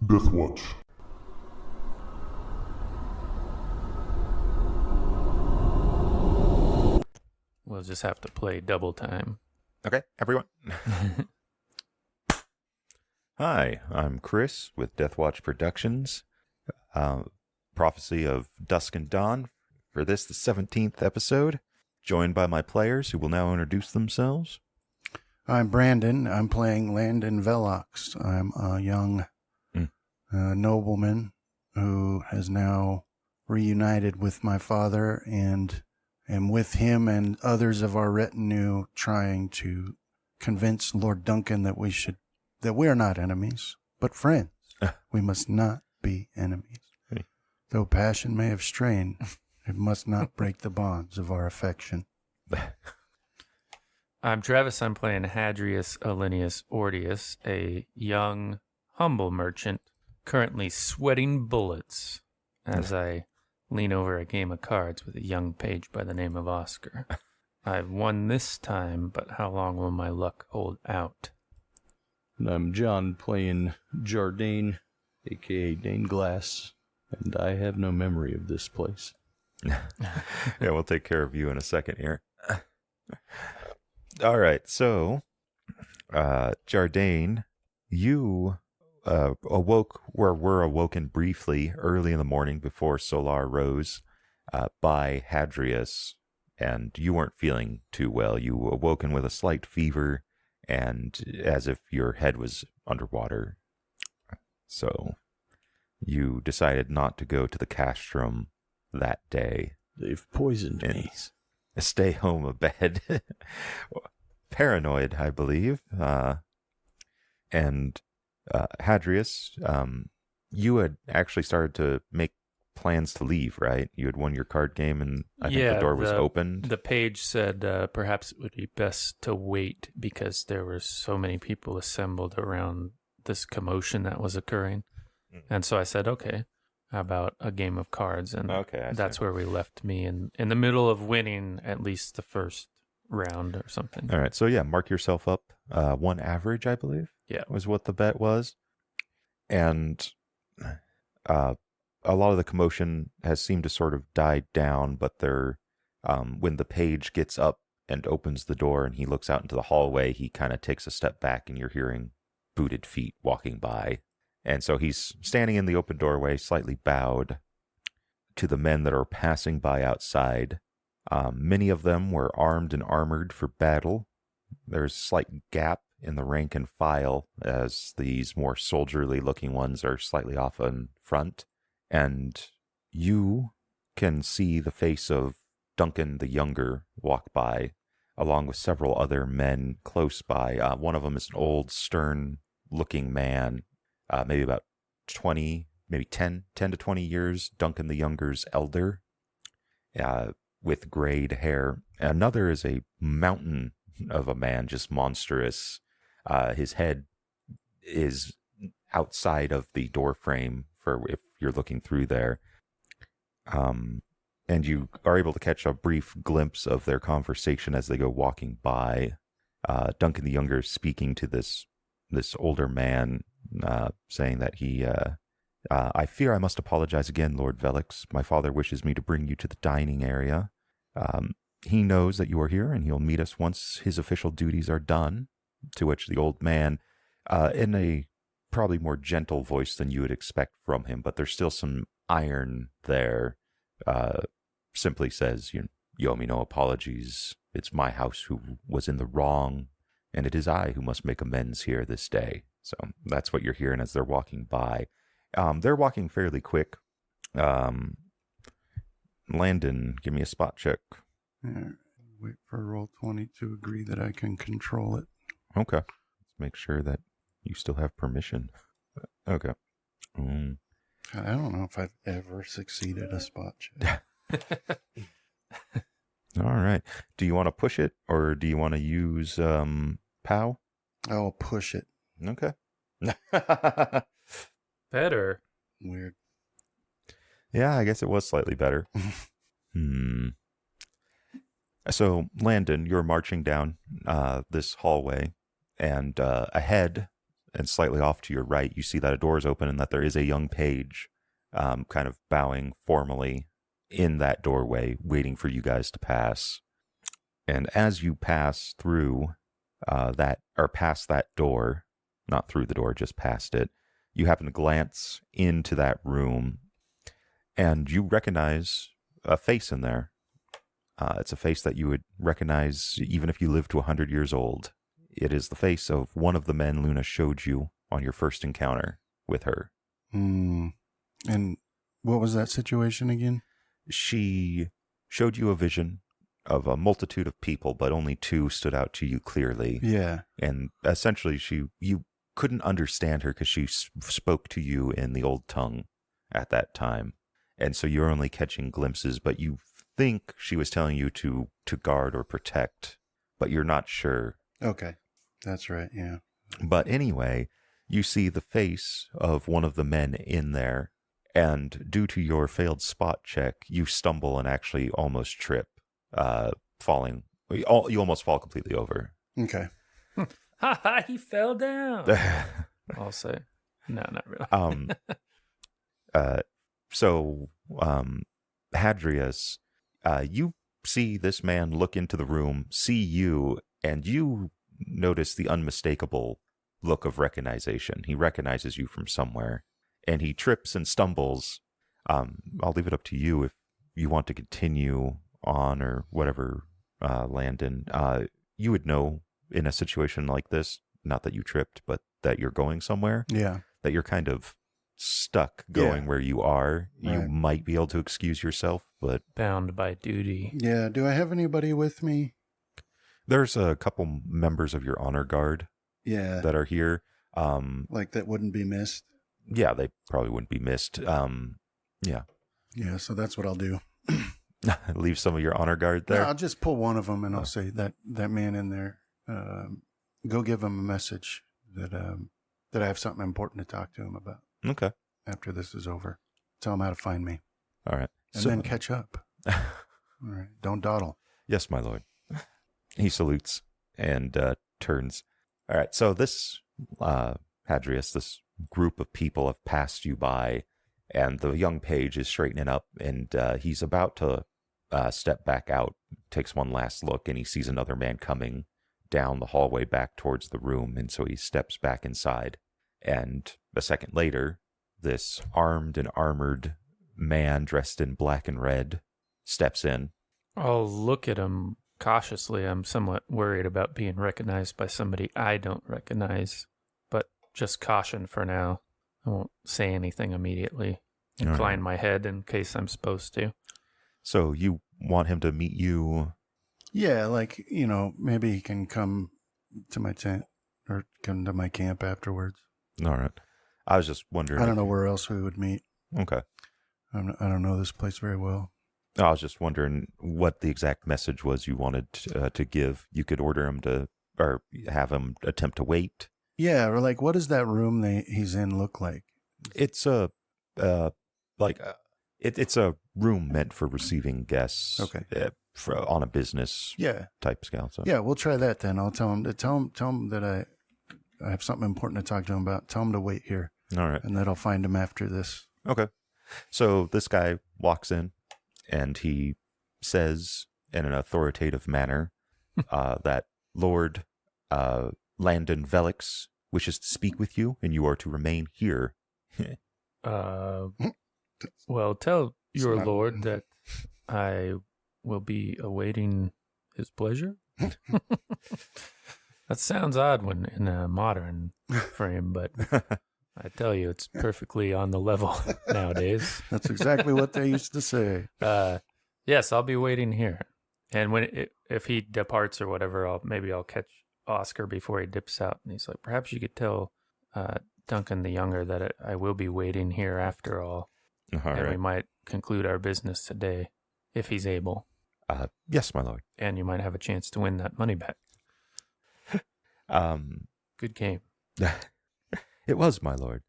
Death Watch. We'll just have to play double time. Okay, everyone. Hi, I'm Chris with Death Watch Productions. Prophecy of Dusk and Dawn. For this, the 17th episode. Joined by my players who will now introduce themselves. I'm Brandon. I'm playing Landon Velox. I'm a young nobleman who has now reunited with my father and am with him and others of our retinue trying to convince Lord Duncan that we are not enemies, but friends. We must not be enemies. Though passion may have strained, it must not break the bonds of our affection. I'm Travis. I'm playing Hadrius Alinius Ordius, a young, humble merchant, currently sweating bullets as I lean over a game of cards with a young page by the name of Oscar. I've won this time, but how long will my luck hold out? And I'm John playing Jardine, a.k.a. Dane Glass, and I have no memory of this place. Yeah, we'll take care of you in a second here. All right, so, Jardine, you were awoken briefly early in the morning before Solar rose by Hadrius, and you weren't feeling too well. You awoken with a slight fever and as if your head was underwater. So you decided not to go to the castrum that day. They've poisoned me. Stay home abed. Paranoid, I believe. And Hadrius, you had actually started to make plans to leave, right? You had won your card game and I think the door was opened. The page said perhaps it would be best to wait because there were so many people assembled around this commotion that was occurring. And so I said, okay, how about a game of cards? And that's where we left me in the middle of winning at least the first round or something. All right, so yeah, mark yourself up. 1 average, I believe. Yeah, was what the bet was. And a lot of the commotion has seemed to sort of die down, but when the page gets up and opens the door and he looks out into the hallway, he kind of takes a step back and you're hearing booted feet walking by. And so he's standing in the open doorway, slightly bowed to the men that are passing by outside. Many of them were armed and armored for battle. There's a slight gap in the rank and file as these more soldierly looking ones are slightly off in front. And you can see the face of Duncan the Younger walk by, along with several other men close by. One of them is an old, stern-looking man, maybe about 20, maybe 10 to 20 years, Duncan the Younger's elder, with grayed hair. Another is a mountain of a man, just monstrous. His head is outside of the door frame for if you're looking through there. And you are able to catch a brief glimpse of their conversation as they go walking by. Duncan the Younger speaking to this older man, saying that I fear I must apologize again, Lord Velix. My father wishes me to bring you to the dining area. He knows that you are here, and he'll meet us once his official duties are done. To which the old man, in a probably more gentle voice than you would expect from him, but there's still some iron there, simply says, you owe me no apologies. It's my house who was in the wrong, and it is I who must make amends here this day. So that's what you're hearing as they're walking by. They're walking fairly quick. Landon, give me a spot check. Wait for roll 20 to agree that I can control it. Okay. Let's make sure that you still have permission. Okay. I don't know if I've ever succeeded a spot check. All right. Do you want to push it or do you want to use POW? I'll push it. Okay. better. Weird. Yeah, I guess it was slightly better. So, Landon, you're marching down this hallway, and ahead, and slightly off to your right, you see that a door is open and that there is a young page kind of bowing formally in that doorway, waiting for you guys to pass. And as you pass through past that door, not through the door, just past it, you happen to glance into that room, and you recognize a face in there. It's a face that you would recognize even if you lived to 100 years old. It is the face of one of the men Luna showed you on your first encounter with her. And what was that situation again? She showed you a vision of a multitude of people, but only two stood out to you clearly. Yeah. And essentially, you couldn't understand her because she spoke to you in the old tongue at that time. And so you're only catching glimpses, but you think she was telling you to guard or protect, but you're not sure. Okay. That's right, yeah. But anyway, you see the face of one of the men in there, and due to your failed spot check, you stumble and actually almost trip, falling. You almost fall completely over. Okay. Ha ha, he fell down. I'll say. No, not really. So, Hadrius, you see this man look into the room, see you, and you notice the unmistakable look of recognition. He recognizes you from somewhere, and he trips and stumbles. I'll leave it up to you if you want to continue on or whatever, Landon. You would know in a situation like this, not that you tripped, but that you're going somewhere. Yeah. That you're kind of stuck going where you are. You Right. might be able to excuse yourself, but Bound by duty. Yeah. Do I have anybody with me? there's a couple members of your honor guard Yeah. that are here. Like that wouldn't be missed? Yeah, they probably wouldn't be missed. Yeah. Yeah, so that's what I'll do. Leave some of your honor guard Yeah, there. I'll just pull one of them and I'll say that man in there, go give him a message that I have something important to talk to him about Okay. after this is over. Tell him how to find me. All right. And then catch up. All right. Don't dawdle. Yes, my lord. He salutes and turns. All right. So this, Hadrius, this group of people have passed you by, and the young page is straightening up, and he's about to step back out, takes one last look, and he sees another man coming down the hallway back towards the room, and so he steps back inside. And a second later, this armed and armored man dressed in black and red steps in. I'll look at him cautiously. I'm somewhat worried about being recognized by somebody I don't recognize, but just caution for now. I won't say anything immediately. Incline my head in case I'm supposed to. So you want him to meet you? Yeah, like, maybe he can come to my tent or come to my camp afterwards. All right. I was just wondering. I don't know where else we would meet. Okay. I don't know this place very well. I was just wondering what the exact message was you wanted to give. You could order him to, or have him attempt to wait. Yeah, or like, what does that room he's in look like? It's a, it's a room meant for receiving guests. Okay. On a business type scale. So. Yeah, we'll try that then. I'll tell him that I have something important to talk to him about. Tell him to wait here. All right. And that I'll find him after this. Okay. So this guy walks in and he says in an authoritative manner that Lord Landon Velix wishes to speak with you and you are to remain here. Well, tell your lord that I will be awaiting his pleasure. That sounds odd when in a modern frame, but I tell you, it's perfectly on the level nowadays. That's exactly what they used to say. Yes, I'll be waiting here. And if he departs or whatever, I'll catch Oscar before he dips out. And he's like, perhaps you could tell Duncan the Younger that I will be waiting here after all. And we might conclude our business today, if he's able. Yes, my lord. And you might have a chance to win that money back. Good game. It was, my lord.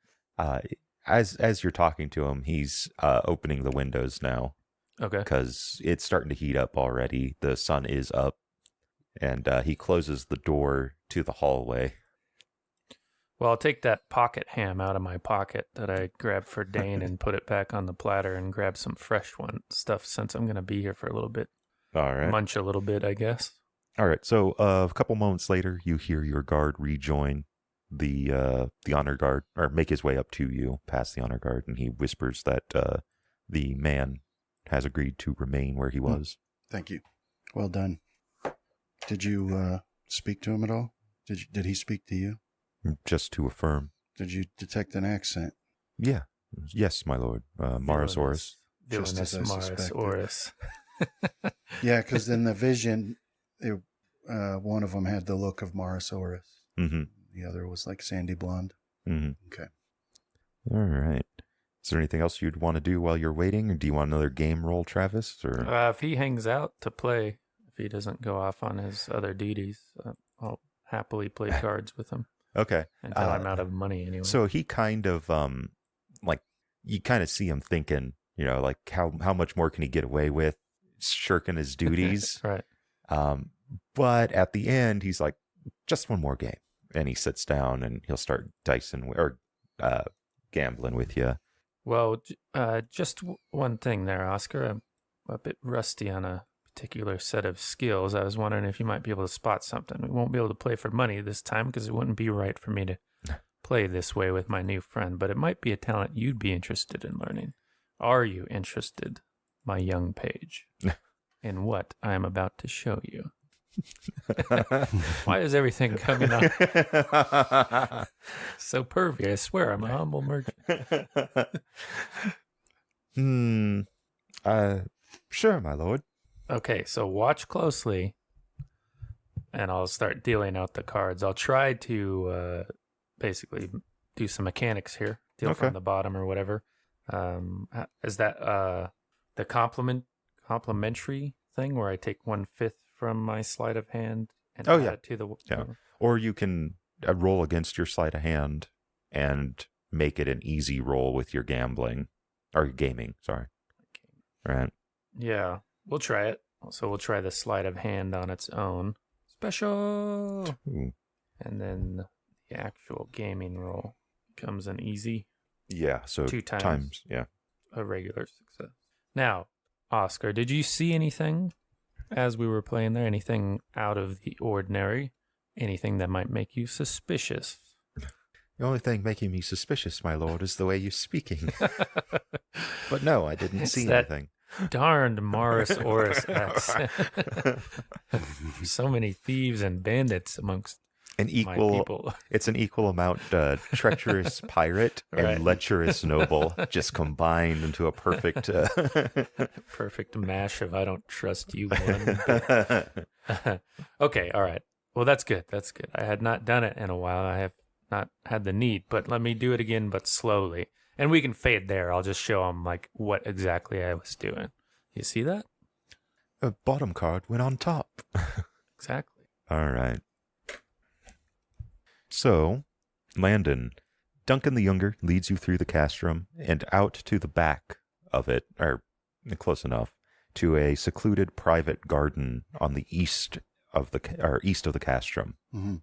As you're talking to him, he's opening the windows now. Okay. Because it's starting to heat up already. The sun is up. And he closes the door to the hallway. Well, I'll take that pocket ham out of my pocket that I grabbed for Dane and put it back on the platter and grab some fresh stuff since I'm going to be here for a little bit. All right. Munch a little bit, I guess. All right. So a couple moments later, you hear your guard rejoin the honor guard, or make his way up to you past the honor guard, and he whispers that the man has agreed to remain where he was. Thank you. Well done. Did you speak to him at all? Did he speak to you? Just to affirm. Did you detect an accent? Yeah. Yes, my lord. Marasaurus. Just as I Villainous Marasaurus. Yeah, because in the vision, one of them had the look of Marasaurus. Mm-hmm. The other was like sandy blonde. Mm-hmm. Okay. All right. Is there anything else you'd want to do while you're waiting? Or do you want another game roll, Travis? Or If he hangs out to play, if he doesn't go off on his other duties, I'll happily play cards with him. Okay. Until I'm out of money anyway. So he kind of, like, you kind of see him thinking, like how much more can he get away with shirking his duties? Right. But at the end, he's like, just one more game. And he sits down and he'll start dicing or gambling with you. Well, just one thing there, Oscar. I'm a bit rusty on a particular set of skills. I was wondering if you might be able to spot something. We won't be able to play for money this time because it wouldn't be right for me to play this way with my new friend, but it might be a talent you'd be interested in learning. Are you interested, my young page, in what I am about to show you? Why is everything coming up so pervy? I swear I'm a humble merchant. Sure, my lord. Okay, so watch closely, and I'll start dealing out the cards. I'll try to basically do some mechanics here, deal from the bottom or whatever. Is that the complimentary thing where I take 1/5 from my sleight of hand and add it to the... Yeah. Or you can roll against your sleight of hand and make it an easy roll with your gambling, or gaming, sorry. Right. Yeah. We'll try it. So we'll try the sleight of hand on its own. Special! Ooh. And then the actual gaming roll becomes an easy. Yeah, so 2 times yeah. A regular success. Now, Oscar, did you see anything as we were playing there? Anything out of the ordinary? Anything that might make you suspicious? The only thing making me suspicious, my lord, is the way you're speaking. But no, I didn't see anything. Darned Marasaurus accent. So many thieves and bandits amongst my people. It's an equal amount treacherous pirate and lecherous noble, just combined into a perfect perfect mash of I don't trust you one bit. Okay, all right. Well, that's good. That's good. I had not done it in a while. I have not had the need, but let me do it again, but slowly. And we can fade there. I'll just show them like what exactly I was doing. You see that? A bottom card went on top. Exactly. All right. So, Landon, Duncan the Younger leads you through the castrum and out to the back of it, or close enough, to a secluded private garden on the east of the castrum. Mm-hmm.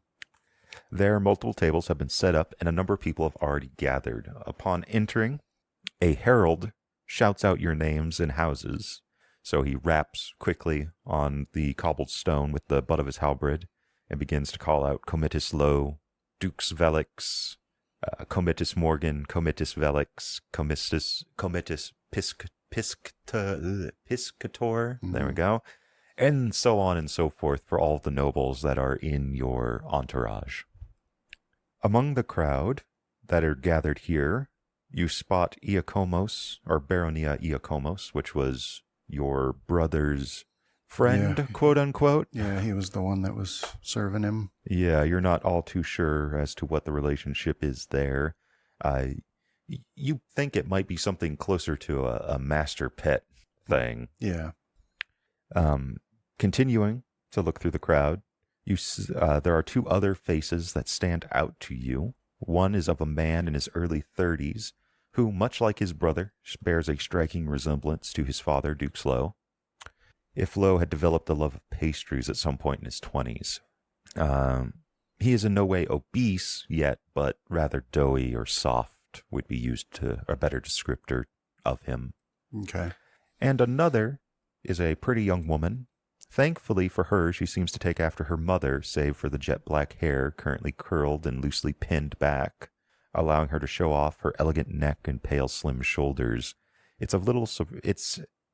There, multiple tables have been set up, and a number of people have already gathered. Upon entering, a herald shouts out your names and houses. So he raps quickly on the cobbled stone with the butt of his halberd and begins to call out Comitus Lo, Dux Velix, Comitus Morgan, Comitus Velix, Comitus Piscator. Mm-hmm. There we go. And so on and so forth for all the nobles that are in your entourage. Among the crowd that are gathered here, you spot Iakomos, or Baronia Iakomos, which was your brother's friend, quote unquote. Yeah, he was the one that was serving him. Yeah, you're not all too sure as to what the relationship is there. You think it might be something closer to a master pet thing. Yeah. Continuing to look through the crowd, there are 2 other faces that stand out to you. One is of a man in his early 30s, who, much like his brother, bears a striking resemblance to his father, Duke Slow, if Lowe had developed a love of pastries at some point in his 20s. He is in no way obese yet, but rather doughy or soft would be used to a better descriptor of him. Okay. And another is a pretty young woman. Thankfully for her, she seems to take after her mother, save for the jet black hair currently curled and loosely pinned back, allowing her to show off her elegant neck and pale, slim shoulders. It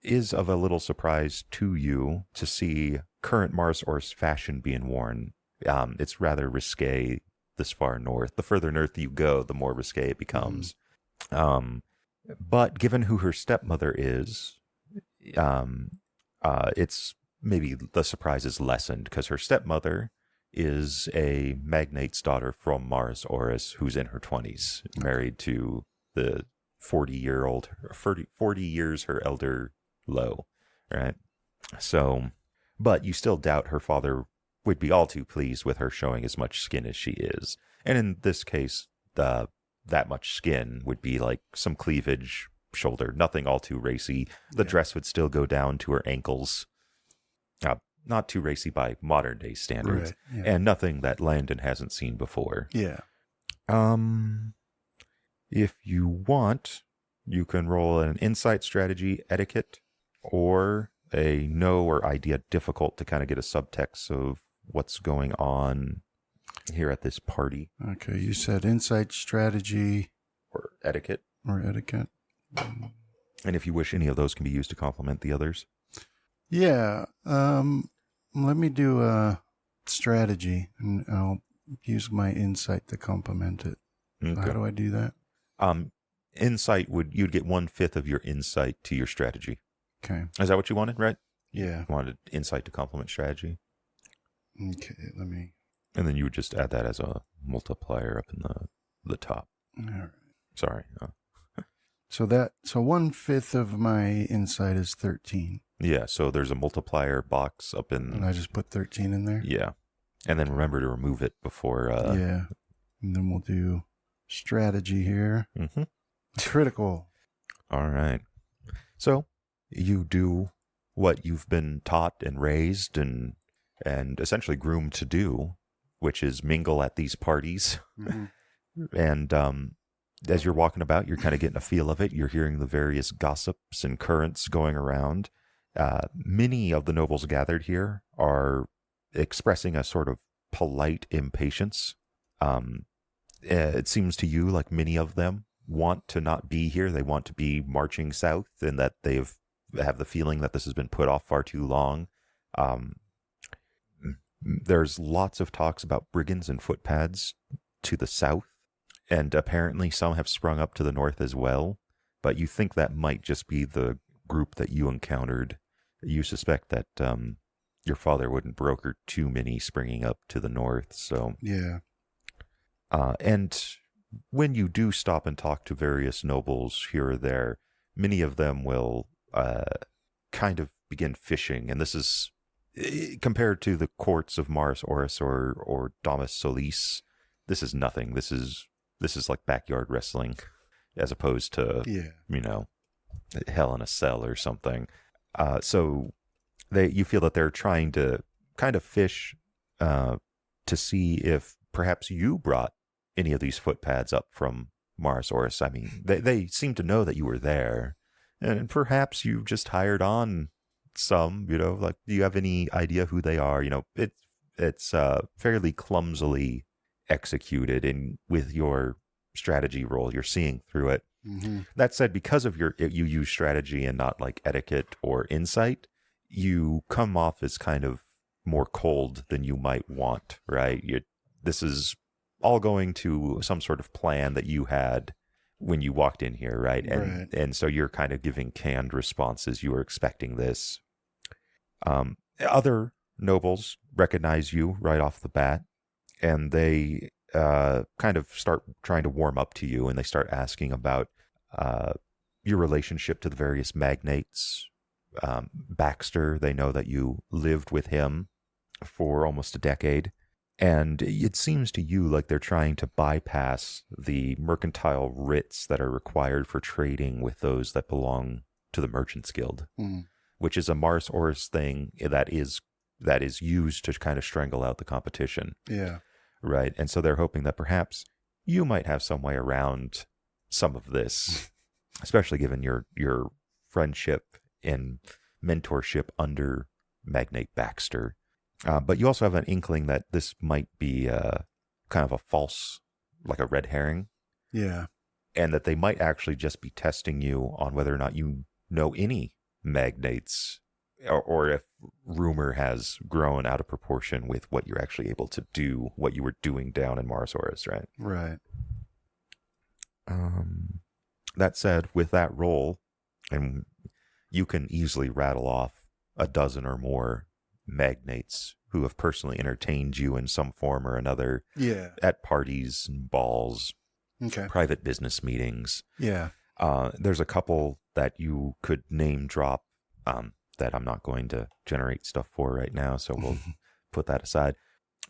is of a little surprise to you to see current Mars Ors fashion being worn. It's rather risque this far north. The further north you go, the more risque it becomes. But given who her stepmother is, it's maybe the surprise is lessened because her stepmother is a magnate's daughter from Mars Oris who's in her 20s, married to the 40 years her elder Lo, right? So, but you still doubt her father would be all too pleased with her showing as much skin as she is. And in this case, that much skin would be like some cleavage, shoulder, nothing all too racy. The dress would still go down to her ankles. Not too racy by modern day standards, right, yeah. And nothing that Landon hasn't seen before. Yeah. If you want, you can roll an insight, strategy, etiquette, or a know or idea difficult to kind of get a subtext of what's going on here at this party. Okay, you said insight, strategy, Or etiquette. or etiquette. And if you wish, any of those can be used to complement the others. Yeah. Let me do a strategy, and I'll use my insight to complement it. Okay. How do I do that? Insight you'd get 1/5 of your insight to your strategy. Okay. Is that what you wanted, right? Yeah. You wanted insight to complement strategy. Okay, let me... And then you would just add that as a multiplier up in the top. All right. Sorry. So 1/5 of my insight is 13. Yeah, so there's a multiplier box up in... And I just put 13 in there? Yeah. And then remember to remove it before... yeah. And then we'll do strategy here. Mm-hmm. Critical. All right. So you do what you've been taught and raised and essentially groomed to do, which is mingle at these parties. Mm-hmm. And as you're walking about, you're kind of getting a feel of it. You're hearing the various gossips and currents going around. Many of the nobles gathered here are expressing a sort of polite impatience. It seems to you like many of them want to not be here. They want to be marching south, and that they have the feeling that this has been put off far too long. There's lots of talks about brigands and footpads to the south, and apparently some have sprung up to the north as well. But you think that might just be the group that you encountered. You suspect that your father wouldn't broker too many springing up to the north. So Yeah. And when you do stop and talk to various nobles here or there, many of them will kind of begin fishing. And this is compared to the courts of Mars Oris or Domus Solis. This is nothing. This is like backyard wrestling, as opposed to Hell in a Cell or something. So you feel that they're trying to kind of fish to see if perhaps you brought any of these footpads up from Mars Oris. I mean, they seem to know that you were there, and perhaps you just hired on some. Like, do you have any idea who they are? It's fairly clumsily executed, and with your strategy roll, you're seeing through it. Mm-hmm. That said, because of you use strategy and not like etiquette or insight, you come off as kind of more cold than you might want, right? This is all going to some sort of plan that you had when you walked in here, right? And so you're kind of giving canned responses. You were expecting this. Other nobles recognize you right off the bat, and they kind of start trying to warm up to you, and they start asking about your relationship to the various magnates. Baxter, they know that you lived with him for almost a decade, and it seems to you like they're trying to bypass the mercantile writs that are required for trading with those that belong to the Merchants Guild, which is a Mars Oris thing that is used to kind of strangle out the competition. Yeah. Right. And so they're hoping that perhaps you might have some way around some of this, especially given your friendship and mentorship under Magnate Baxter. But you also have an inkling that this might be kind of a false, like a red herring. Yeah. And that they might actually just be testing you on whether or not you know any magnates, or if rumor has grown out of proportion with what you're actually able to do, what you were doing down in Marsaurus, right? Right. That said, with that roll, and you can easily rattle off a dozen or more magnates who have personally entertained you in some form or another. Yeah. At parties and balls, Okay. private business meetings. Yeah. There's a couple that you could name drop that I'm not going to generate stuff for right now, so we'll put that aside.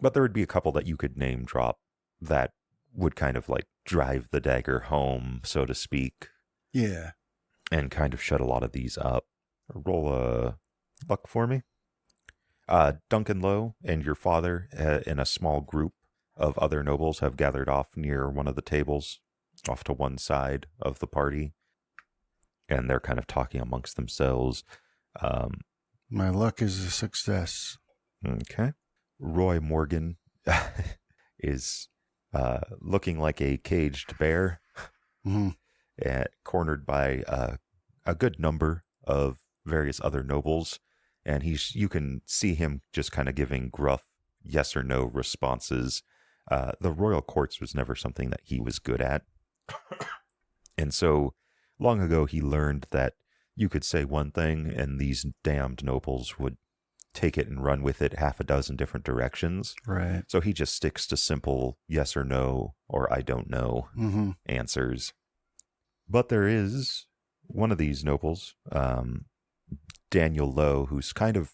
But there would be a couple that you could name drop that would kind of like drive the dagger home, so to speak. Yeah. And kind of shut a lot of these up. Roll a luck for me. Duncan Lowe and your father in a small group of other nobles have gathered off near one of the tables, off to one side of the party. And they're kind of talking amongst themselves. My luck is a success. Okay. Roy Morgan is looking like a caged bear, cornered by a good number of various other nobles. And you can see him just kind of giving gruff yes or no responses. The royal courts was never something that he was good at. And so long ago, he learned that you could say one thing and these damned nobles would take it and run with it half a dozen different directions. Right. So he just sticks to simple yes or no or I don't know answers. But there is one of these nobles, Daniel Lowe, who's kind of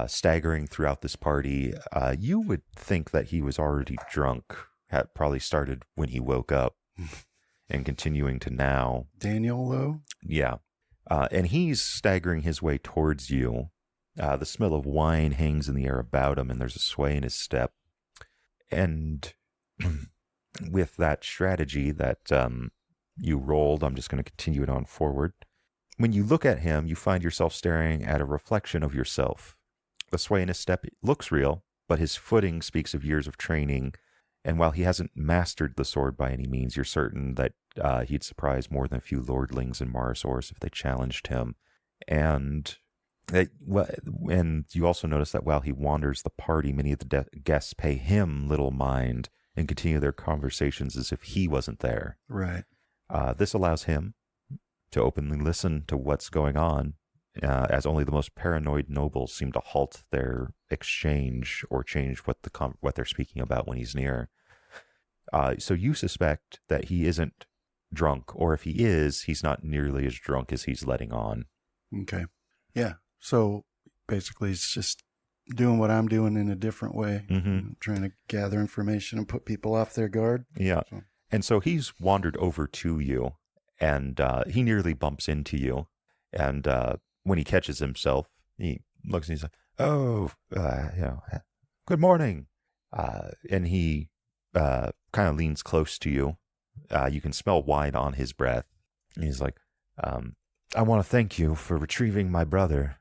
staggering throughout this party. You would think that he was already drunk, had probably started when he woke up and continuing to now. Daniel Lowe? Yeah. And he's staggering his way towards you. The smell of wine hangs in the air about him, and there's a sway in his step. And with that strategy that you rolled, I'm just going to continue it on forward. When you look at him, you find yourself staring at a reflection of yourself. The sway in his step looks real, but his footing speaks of years of training. And while he hasn't mastered the sword by any means, you're certain that he'd surprise more than a few lordlings in Marsaurus if they challenged him. And you also notice that while he wanders the party, many of the guests pay him little mind and continue their conversations as if he wasn't there. Right. This allows him to openly listen to what's going on, as only the most paranoid nobles seem to halt their exchange or change what they're speaking about when he's near. So you suspect that he isn't drunk, or if he is, he's not nearly as drunk as he's letting on. Okay. Yeah. So basically it's just doing what I'm doing in a different way, trying to gather information and put people off their guard. Yeah. So. And so he's wandered over to you, and he nearly bumps into you. And when he catches himself, he looks and he's like, "Oh, good morning." And he kind of leans close to you. You can smell wine on his breath. And he's like, "I want to thank you for retrieving my brother."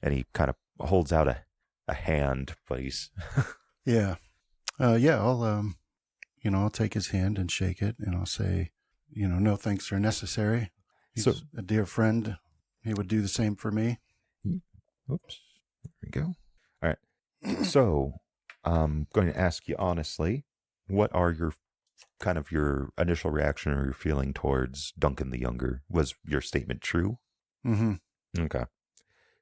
And he kind of holds out a hand, but he's... Yeah. I'll take his hand and shake it, and I'll say, no thanks are necessary. He's a dear friend. He would do the same for me. Oops. There we go. All right. So I'm going to ask you honestly, what are your initial reaction or your feeling towards Duncan the Younger? Was your statement true? Mm-hmm. Okay.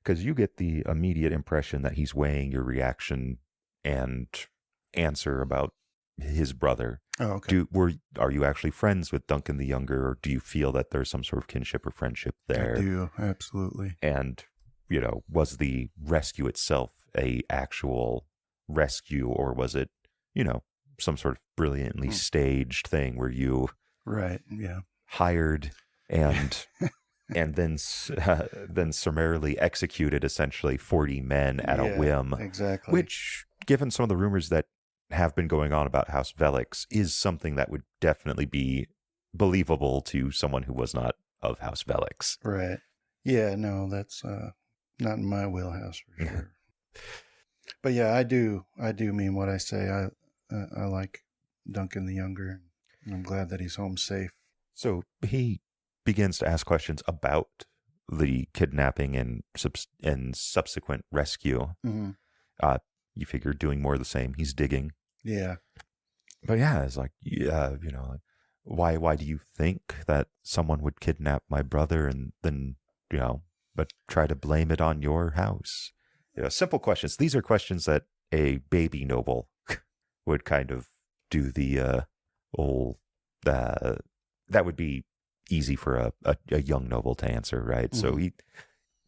Because you get the immediate impression that he's weighing your reaction and answer about his brother. Oh, okay. Are you actually friends with Duncan the Younger, or do you feel that there's some sort of kinship or friendship there? I do, absolutely. And, was the rescue itself a actual rescue, or was it, some sort of brilliantly staged thing where you right, yeah, hired and and then summarily executed essentially 40 men at a whim. Exactly. Which, given some of the rumors that have been going on about House Velix, is something that would definitely be believable to someone who was not of House Velix. Right. Yeah, no, that's not in my wheelhouse for sure. But yeah, I do mean what I say. I like Duncan the Younger, and I'm glad that he's home safe. So he begins to ask questions about the kidnapping and subsequent rescue. Mm-hmm. You figure doing more of the same. He's digging. Yeah. But yeah, it's like, why do you think that someone would kidnap my brother and then, but try to blame it on your house? Simple questions. These are questions that a baby noble would kind of do the that would be easy for a young noble to answer, right? Mm-hmm. So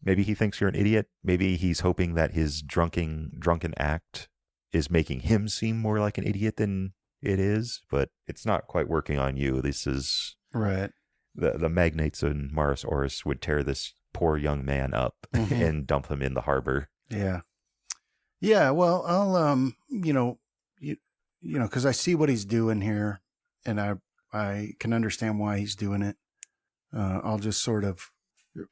maybe he thinks you're an idiot. Maybe he's hoping that his drunken act is making him seem more like an idiot than it is, but it's not quite working on you. This is right. The magnates in Maris Oris would tear this poor young man up and dump him in the harbor. Yeah. Yeah. Well, I'll, because I see what he's doing here, and I can understand why he's doing it. I'll just sort of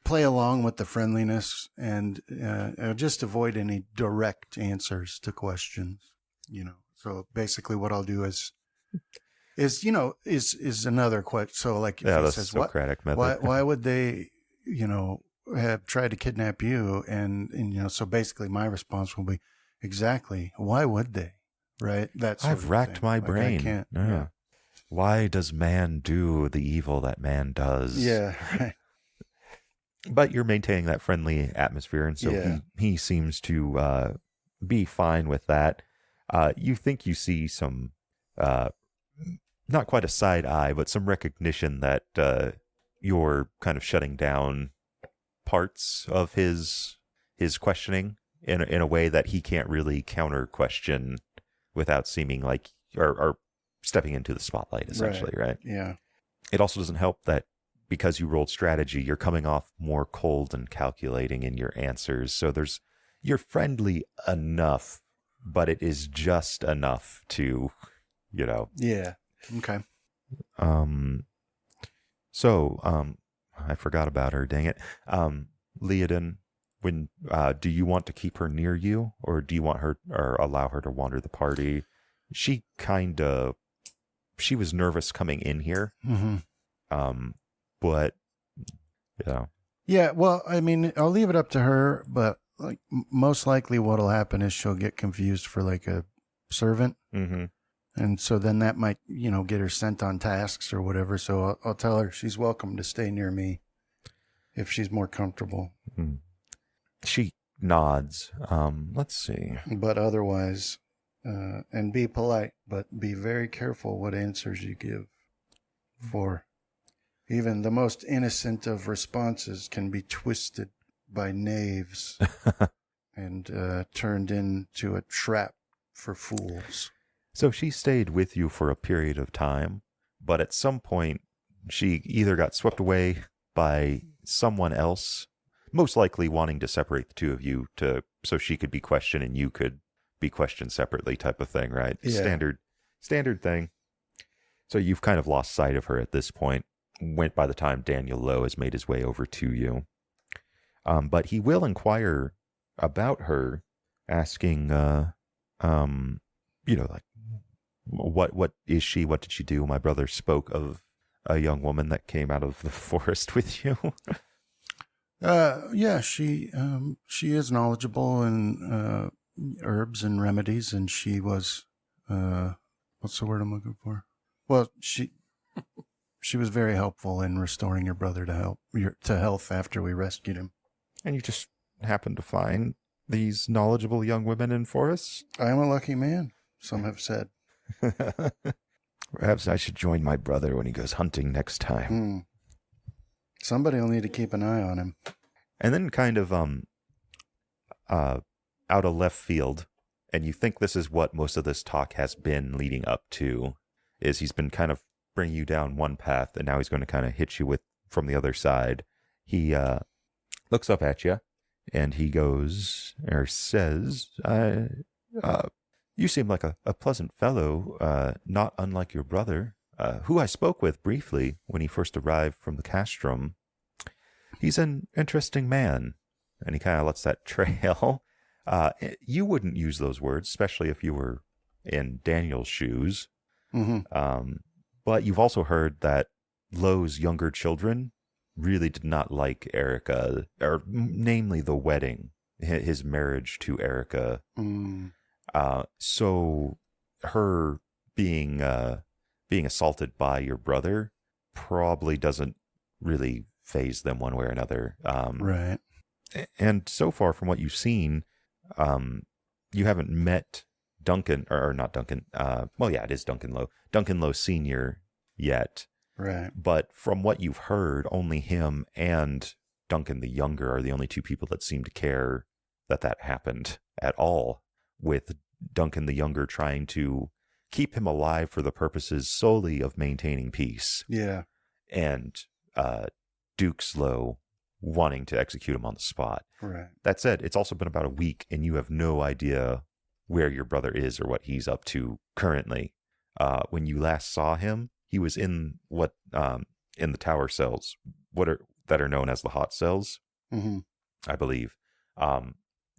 play along with the friendliness and just avoid any direct answers to questions. So basically, what I'll do is another question. So like, if he says, Socratic method. Why would they, have tried to kidnap you? And so basically, my response will be, exactly. Why would they? Right. I've racked my brain. I can't. Yeah. Why does man do the evil that man does? Yeah. Right. But you're maintaining that friendly atmosphere, and so he seems to be fine with that. You think you see some, not quite a side eye, but some recognition that you're kind of shutting down parts of his questioning in a way that he can't really counter question without seeming like or stepping into the spotlight, essentially, right? Yeah. It also doesn't help that because you rolled strategy, you're coming off more cold and calculating in your answers. So you're friendly enough, but it is just enough to, Yeah. Okay. So, I forgot about her, dang it. Leodin, when, do you want to keep her near you, or do you want her, or allow her to wander the party? She was nervous coming in here. Mm-hmm. But, Yeah, well, I mean, I'll leave it up to her, but like most likely what'll happen is she'll get confused for like a servant. Mm-hmm. And so then that might, get her sent on tasks or whatever. So I'll tell her she's welcome to stay near me if she's more comfortable. Mm. She nods. Let's see. But otherwise, and be polite, but be very careful what answers you give. For even the most innocent of responses can be twisted by knaves and turned into a trap for fools. So she stayed with you for a period of time, but at some point she either got swept away by someone else, most likely wanting to separate the two of you so she could be questioned and you could be questioned separately, type of thing, right? Yeah. Standard thing. So you've kind of lost sight of her at this point. By the time Daniel Lowe has made his way over to you. But he will inquire about her, asking, like, what is she? What did she do? My brother spoke of a young woman that came out of the forest with you. Yeah, she is knowledgeable in herbs and remedies, and she was what's the word I'm looking for? Well, she was very helpful in restoring your brother to health after we rescued him. And you just happened to find these knowledgeable young women in forests? I am a lucky man, some have said. Perhaps I should join my brother when he goes hunting next time. Somebody will need to keep an eye on him. And then kind of out of left field, and you think this is what most of this talk has been leading up to, is he's been kind of bringing you down one path, and now he's going to kind of hit you from the other side. he looks up at you, and he goes, or says, you seem like a pleasant fellow, not unlike your brother, who I spoke with briefly when he first arrived from the castrum. He's an interesting man. And he kind of lets that trail. You wouldn't use those words, especially if you were in Daniel's shoes. Mm-hmm. But you've also heard that Lowe's younger children really did not like Erica, or namely the wedding, his marriage to Erica. Mm. So her being assaulted by your brother probably doesn't really faze them one way or another. Right. And so far from what you've seen, you haven't met Duncan, or not Duncan. Well, yeah, it is Duncan Lowe. Duncan Lowe Sr. yet. Right. But from what you've heard, only him and Duncan the Younger are the only two people that seem to care that happened at all, with Duncan the Younger trying to keep him alive for the purposes solely of maintaining peace. Yeah. And Duke Slow wanting to execute him on the spot. Right. That said, it's also been about a week, and you have no idea where your brother is or what he's up to currently. When you last saw him, he was in in the tower cells, that are known as the hot cells, Mm-hmm. I believe.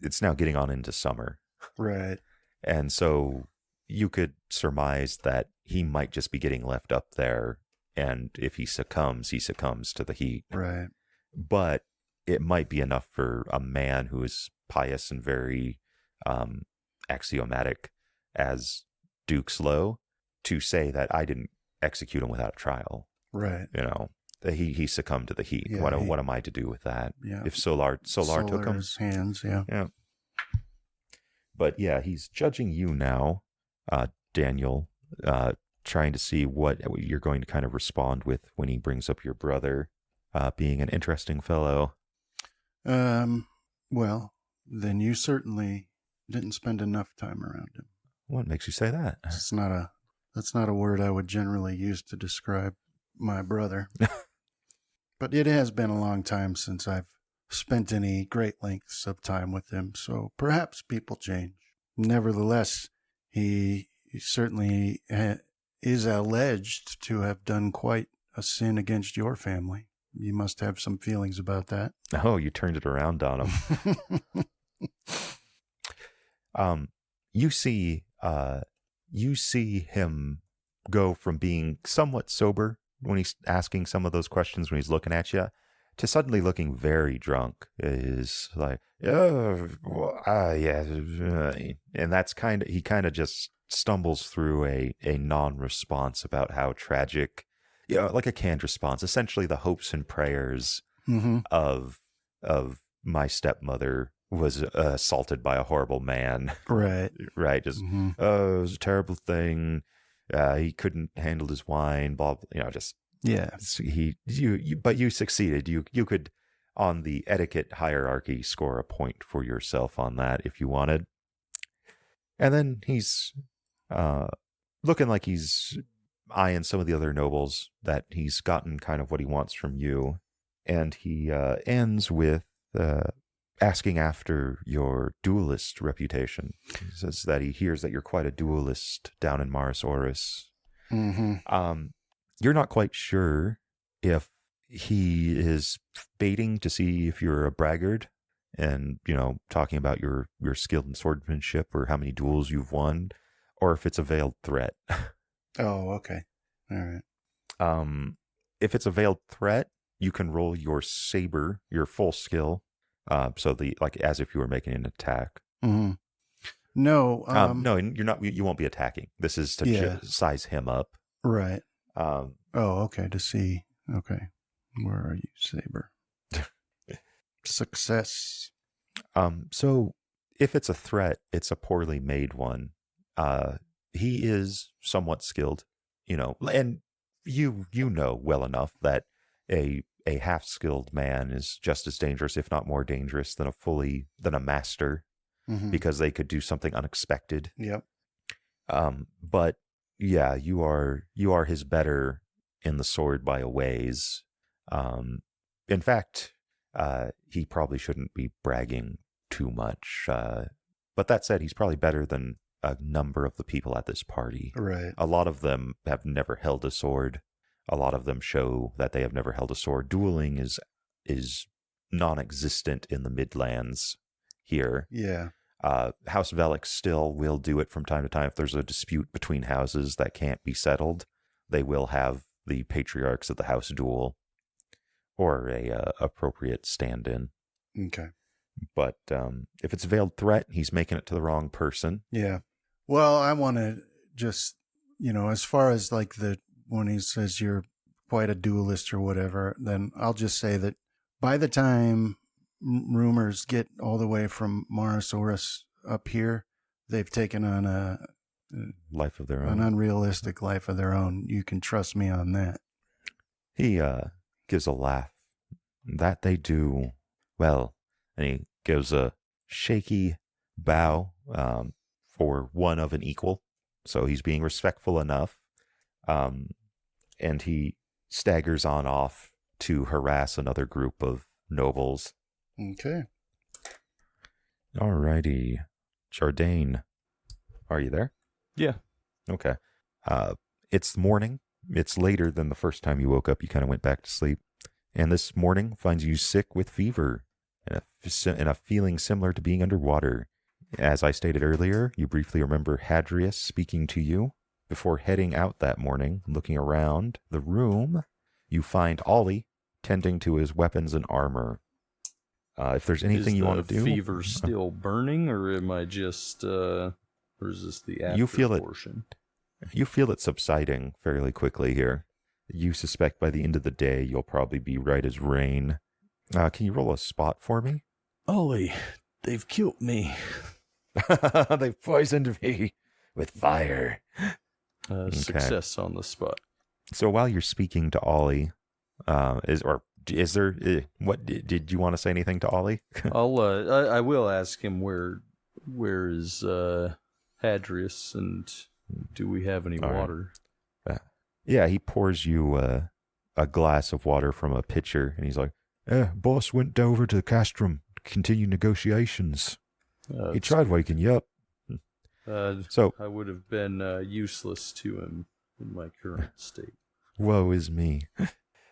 It's now getting on into summer, Right. and so you could surmise that he might just be getting left up there, and if he succumbs to the heat. Right. But it might be enough for a man who is pious and very axiomatic as Duke Slow to say that I didn't execute him without a trial. Right. You know, that he succumbed to the heat. Yeah, what am I to do with that? Yeah. If Solar took him, Solar's hands. Yeah. yeah. But yeah, he's judging you now, Daniel, trying to see what you're going to kind of respond with when he brings up your brother being an interesting fellow. Well, then you certainly didn't spend enough time around him. What makes you say that? That's not a word I would generally use to describe my brother. But it has been a long time since I've spent any great lengths of time with him, so perhaps people change. Nevertheless, he certainly is alleged to have done quite a sin against your family. You must have some feelings about that. Oh, you turned it around on him. You see him go from being somewhat sober when he's asking some of those questions, when he's looking at you, to suddenly looking very drunk. Is like, yeah, and that's he kind of just stumbles through a non-response about how tragic, like a canned response, essentially the hopes and prayers Mm-hmm. of my stepmother was assaulted by a horrible man. Right. Right. Just, Mm-hmm. it was a terrible thing. He couldn't handle his wine, blah, blah, just, Yeah. but you succeeded. You could, on the etiquette hierarchy, score a point for yourself on that if you wanted. And then he's looking like he's eyeing some of the other nobles, that he's gotten kind of what he wants from you. And he ends with asking after your duelist reputation. He says that he hears that you're quite a duelist down in Mars Oris. Mm-hmm. You're not quite sure if he is baiting to see if you're a braggart and, talking about your skill in swordsmanship or how many duels you've won, or if it's a veiled threat. Oh, okay. All right. If it's a veiled threat, you can roll your saber, your full skill. So as if you were making an attack. Mm-hmm. No. No, you're not. You won't be attacking. This is to size him up. Right. Um, okay. To see. Okay. Where are you, Saber? Success. So if it's a threat, it's a poorly made one. He is somewhat skilled, and you know well enough that a half-skilled man is just as dangerous, if not more dangerous, than a master, Mm-hmm. because they could do something unexpected. Yep. But yeah, you are his better in the sword by a ways. In fact, he probably shouldn't be bragging too much. But that said, he's probably better than a number of the people at this party. Right. A lot of them have never held a sword. A lot of them show that they have never held a sword. Dueling is non-existent in the Midlands here. Yeah. House Velix still will do it from time to time. If there's a dispute between houses that can't be settled, they will have the patriarchs of the house duel or a appropriate stand-in. Okay. But if it's a veiled threat, he's making it to the wrong person. Yeah. Well, I want to just, as far as like when he says you're quite a duelist or whatever, then I'll just say that by the time rumors get all the way from Morosaurus up here, they've taken on a Life of their an own. unrealistic life of their own. You can trust me on that. He gives a laugh. That they do. Well, and he gives a shaky bow for one of an equal. So he's being respectful enough. And he staggers on off to harass another group of nobles. Okay. Alrighty. Jardane, are you there? Yeah. Okay. It's morning. It's later than the first time you woke up. You kind of went back to sleep. And this morning finds you sick with fever and a feeling similar to being underwater. As I stated earlier, you briefly remember Hadrius speaking to you. Before heading out that morning, looking around the room, you find Ollie tending to his weapons and armor. If there's anything you want to do... Is the fever still burning, or am I just... or is this the after You feel it. portion? You feel it subsiding fairly quickly here. You suspect by the end of the day you'll probably be right as rain. Can you roll a spot for me? Ollie, they've killed me. They've poisoned me with fire. Success on the spot. So while you're speaking to Ollie, is there... what did you want to say anything to Ollie? I will ask him where is Hadrius, and do we have any All right. water? Yeah, he pours you a glass of water from a pitcher, and he's like, boss went over to the castrum to continue negotiations. He tried waking you up. So, I would have been useless to him in my current state. woe is me.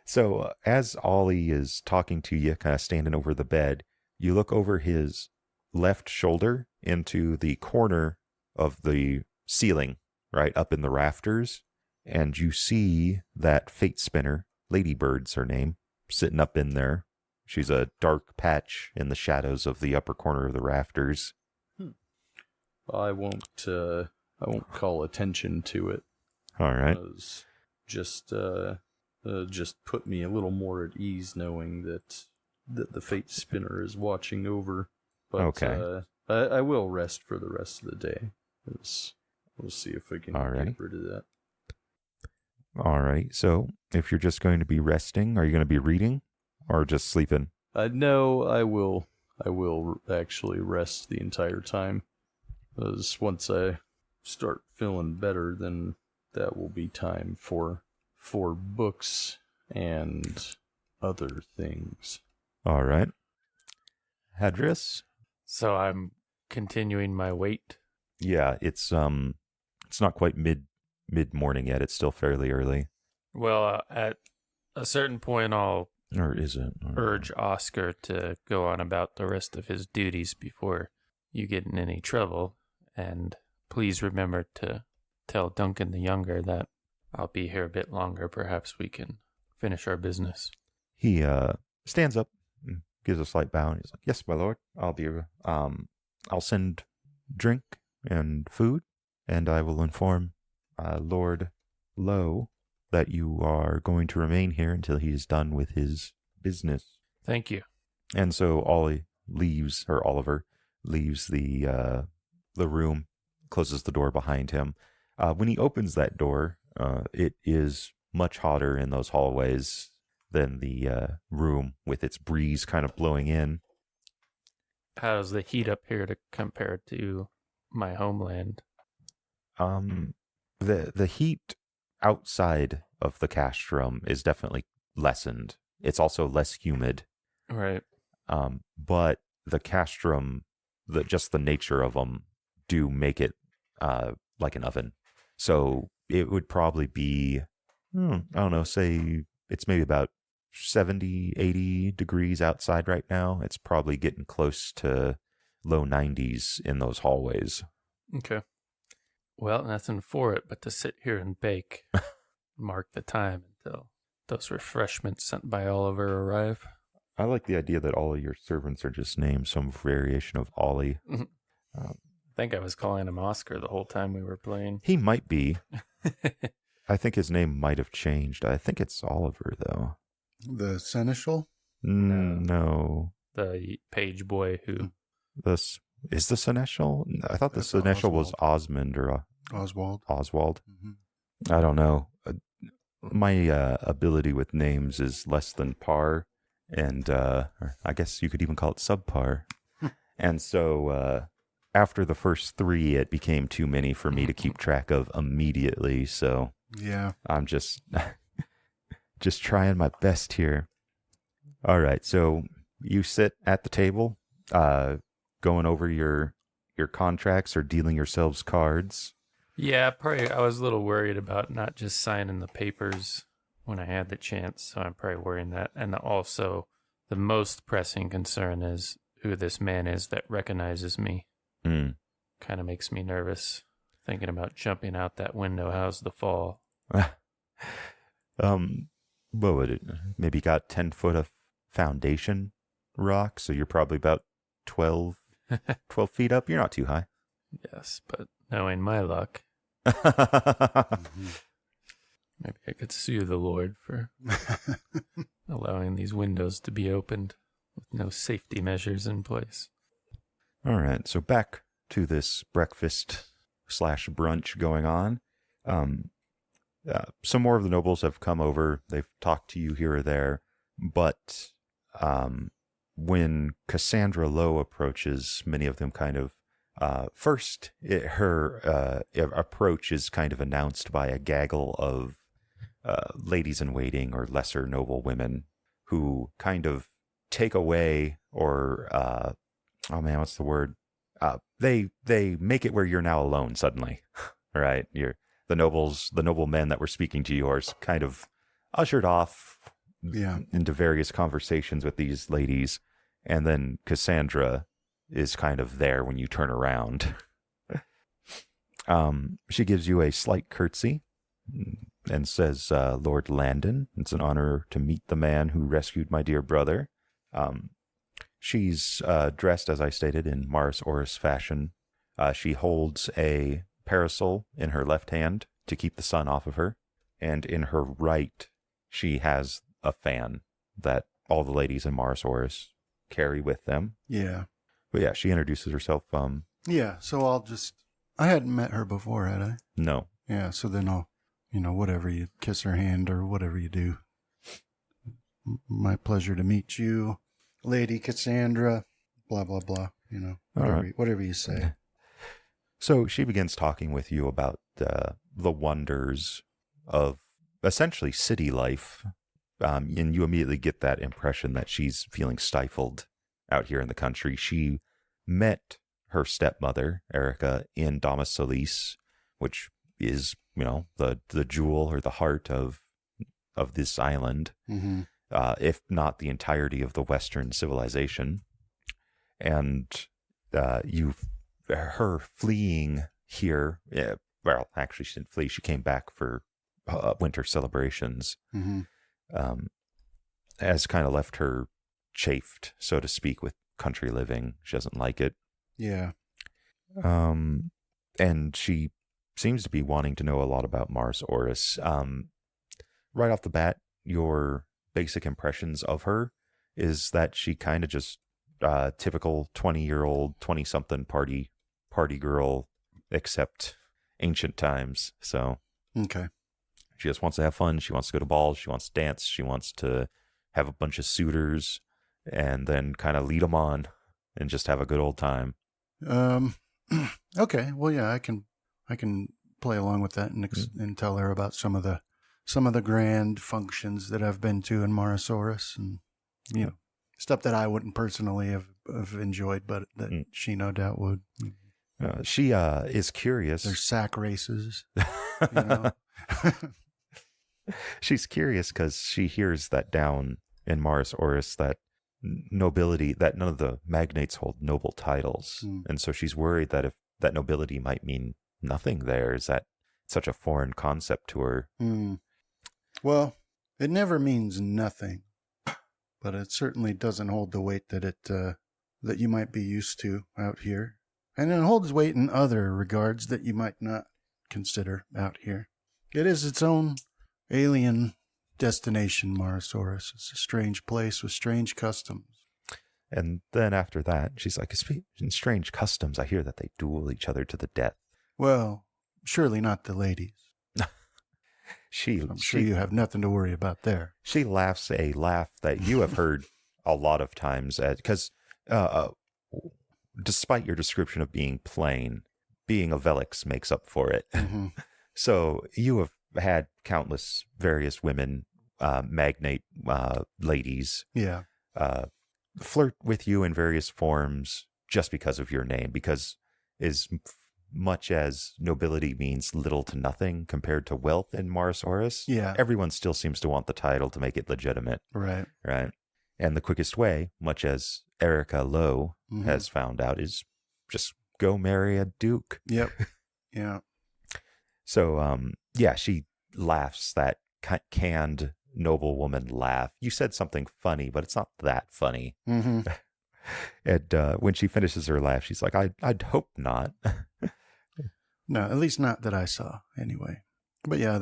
So, as Ollie is talking to you, kind of standing over the bed, you look over his left shoulder into the corner of the ceiling, right up in the rafters, and you see that fate spinner, Ladybird's her name, sitting up in there. She's a dark patch in the shadows of the upper corner of the rafters. I won't call attention to it. All right. Just put me a little more at ease knowing that the fate spinner is watching over. But Okay. I will rest for the rest of the day. We'll see if I can get rid of that. All right. So, if you're just going to be resting, are you going to be reading or just sleeping? No, I will actually rest the entire time. Because once I start feeling better, then that will be time for books and other things. All right. Hadrius? So I'm continuing my wait. Yeah, it's not quite mid-morning yet. It's still fairly early. Well, at a certain point, I'll Or is it? urge Oscar to go on about the rest of his duties before you get in any trouble. And please remember to tell Duncan the Younger that I'll be here a bit longer. Perhaps we can finish our business. He stands up, and gives a slight bow, and he's like, "Yes, my lord. I'll send drink and food, and I will inform Lord Lowe that you are going to remain here until he is done with his business." Thank you. And so Oliver leaves the room, closes the door behind him. When he opens that door, it is much hotter in those hallways than the room, with its breeze kind of blowing in. How's the heat up here to compare to my homeland? The heat outside of the castrum is definitely lessened. It's also less humid. Right. But the castrum, just the nature of them, do make it like an oven. So it would probably be, I don't know, say it's maybe about 70, 80 degrees outside right now. It's probably getting close to low 90s in those hallways. Okay. Well, nothing for it but to sit here and bake. Mark the time until those refreshments sent by Oliver arrive. I like the idea that all of your servants are just named some variation of Ollie. I think I was calling him Oscar the whole time we were playing. He might be. I think his name might have changed. I think it's Oliver, though. The seneschal? No. The page boy who... Is the seneschal? I thought the That's seneschal was Oswald. Osmond or Oswald. Mm-hmm. I don't know. My ability with names is less than par, and I guess you could even call it subpar. And so after the first 3, it became too many for me to keep track of immediately. So yeah, I'm just trying my best here. All right, so you sit at the table, going over your contracts or dealing yourselves cards. Yeah, probably I was a little worried about not just signing the papers when I had the chance, so I'm probably worrying that. And also, the most pressing concern is who this man is that recognizes me. Kind of makes me nervous, thinking about jumping out that window. How's the fall? What would it? Maybe got 10 foot of foundation rock, so you're probably about 12 feet up. You're not too high. Yes, but knowing my luck, maybe I could sue the Lord for allowing these windows to be opened with no safety measures in place. All right, so back to this breakfast/brunch going on. Some more of the nobles have come over. They've talked to you here or there, but when Cassandra Lowe approaches, many of them kind of first, her approach is kind of announced by a gaggle of ladies in waiting or lesser noble women who kind of take away or what's the word? They make it where you're now alone suddenly, right? The noble men that were speaking to you are kind of ushered off into various conversations with these ladies, and then Cassandra is kind of there when you turn around. She gives you a slight curtsy and says, Lord Landon, it's an honor to meet the man who rescued my dear brother. She's dressed, as I stated, in Mars Oris fashion. She holds a parasol in her left hand to keep the sun off of her, and in her right, she has a fan that all the ladies in Mars Oris carry with them. Yeah. But yeah, she introduces herself. Yeah, so I hadn't met her before, had I? No. Yeah, so then I'll, whatever, you kiss her hand or whatever you do. My pleasure to meet you, Lady Cassandra, blah, blah, blah, whatever you say. So she begins talking with you about the wonders of essentially city life. And you immediately get that impression that she's feeling stifled out here in the country. She met her stepmother, Erica, in Damas Solis, which is, the jewel or the heart of this island, if not the entirety of the Western civilization. And her fleeing here, well, actually she didn't flee, she came back for winter celebrations, has kind of left her chafed, so to speak, with country living. She doesn't like it. Yeah. And she seems to be wanting to know a lot about Mars Oris. Right off the bat, your basic impressions of her is that she kind of just typical 20-year-old, 20-something party girl, except ancient times. So okay. She just wants to have fun. She wants to go to balls. She wants to dance. She wants to have a bunch of suitors and then kind of lead them on and just have a good old time. Okay. Well, yeah, I can play along with that and tell her about some of the grand functions that I've been to in Morosaurus and, Stuff that I wouldn't personally have enjoyed, but that she no doubt would. She is curious. There's sack races. You know? She's curious because she hears that down in Mars Oris that nobility, that none of the magnates hold noble titles. And so she's worried that if that nobility might mean nothing there, is that such a foreign concept to her? Well, it never means nothing, but it certainly doesn't hold the weight that that you might be used to out here. And it holds weight in other regards that you might not consider out here. It is its own alien destination, Mars-Oris. It's a strange place with strange customs. And then after that, she's like, in strange customs, I hear that they duel each other to the death. Well, surely not the ladies. I'm sure you have nothing to worry about there. She laughs a laugh that you have heard a lot of times, because despite your description of being plain, being a Velix makes up for it. Mm-hmm. So you have had countless various women, magnate ladies, flirt with you in various forms just because of your name, because as much as nobility means little to nothing compared to wealth in Mars-Oris, everyone still seems to want the title to make it legitimate. Right. And the quickest way, much as Erica Lowe has found out, is just go marry a duke. Yep. Yeah. So, she laughs that canned noblewoman laugh. You said something funny, but it's not that funny. Mm-hmm. And when she finishes her laugh, she's like, I'd hope not. No, at least not that I saw anyway. But yeah,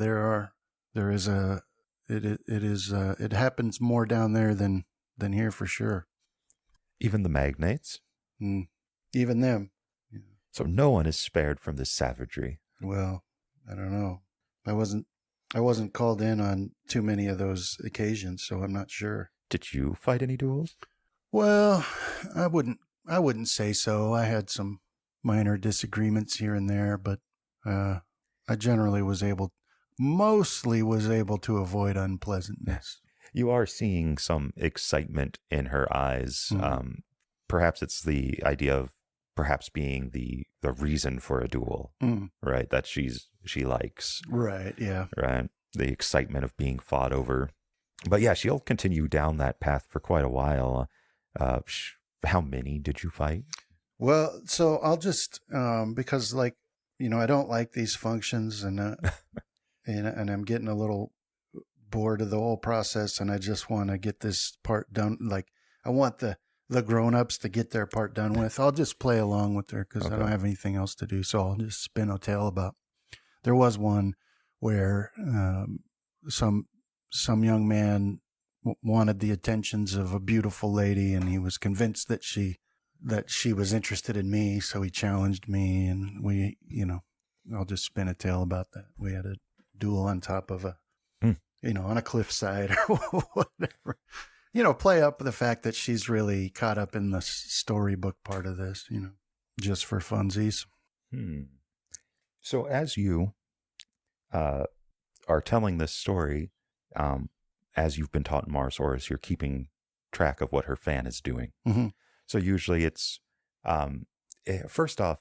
it happens more down there than here for sure. Even the magnates? Even them. Yeah. So no one is spared from this savagery. Well, I don't know. I wasn't called in on too many of those occasions, so I'm not sure. Did you fight any duels? Well, I wouldn't say so. I had some minor disagreements here and there, but I generally mostly was able to avoid unpleasantness. You are seeing some excitement in her eyes. Perhaps it's the idea of perhaps being the reason for a duel, right? That she likes. Right, yeah. Right. The excitement of being fought over. But yeah, she'll continue down that path for quite a while. How many did you fight? Well, so I'll just, because I don't like these functions and I'm getting a little bored of the whole process, and I just want to get this part done. Like, I want the grown-ups to get their part done with. I'll just play along with her because I don't have anything else to do. So I'll just spin a tale about. There was one where some young man wanted the attentions of a beautiful lady, and he was convinced that she was interested in me. So he challenged me, and we, I'll just spin a tale about that. We had a duel on top of on a cliffside or whatever. Play up the fact that she's really caught up in the storybook part of this, just for funsies. So as you are telling this story, as you've been taught in Mars-Oris, you're keeping track of what her fan is doing. Mm-hmm. So usually it's, first off,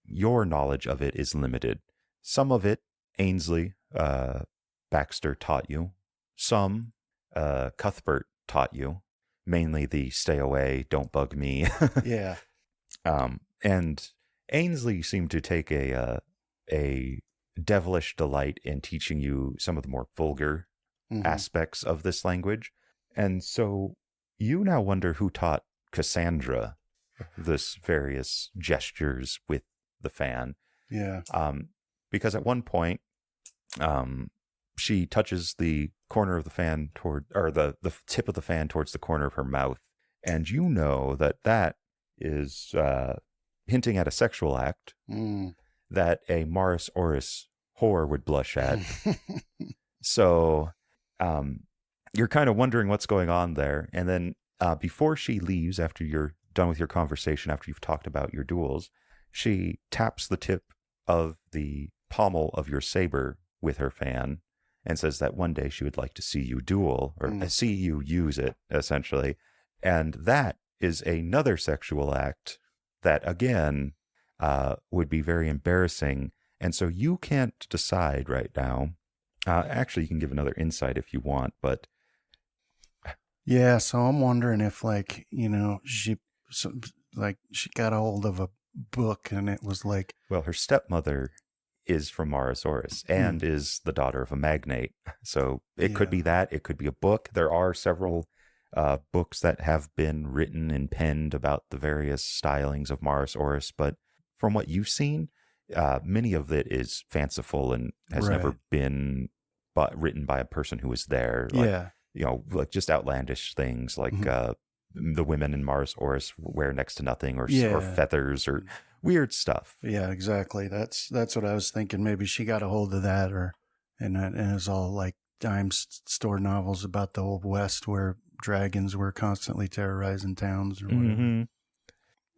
your knowledge of it is limited. Some of it, Ainsley Baxter taught you. Some Cuthbert taught you. Mainly the stay away, don't bug me. Yeah. And Ainsley seemed to take a devilish delight in teaching you some of the more vulgar aspects of this language. And so you now wonder who taught Cassandra this various gestures with the fan. Yeah. Because at one point, she touches the corner of the fan the tip of the fan towards the corner of her mouth. And you know that is hinting at a sexual act that a Mars-Oris whore would blush at. So you're kind of wondering what's going on there. And then before she leaves, after you're done with your conversation, after you've talked about your duels, she taps the tip of the pommel of your saber with her fan and says that one day she would like to see you duel, or see you use it, essentially. And that is another sexual act that, again, would be very embarrassing. And so you can't decide right now. Actually, you can give another insight if you want, but... Yeah, so I'm wondering if, she got a hold of a book and it was like... Well, her stepmother is from Morosaurus and is the daughter of a magnate. So it could be that. It could be a book. There are several books that have been written and penned about the various stylings of Morosaurus, but from what you've seen, many of it is fanciful and has never been written by a person who was there. Like just outlandish things like the women in Morosaurus wear next to nothing or feathers or weird stuff. Yeah, exactly. That's what I was thinking. Maybe she got a hold of that, and it's all like dime store novels about the old West where dragons were constantly terrorizing towns or whatever. Mm-hmm.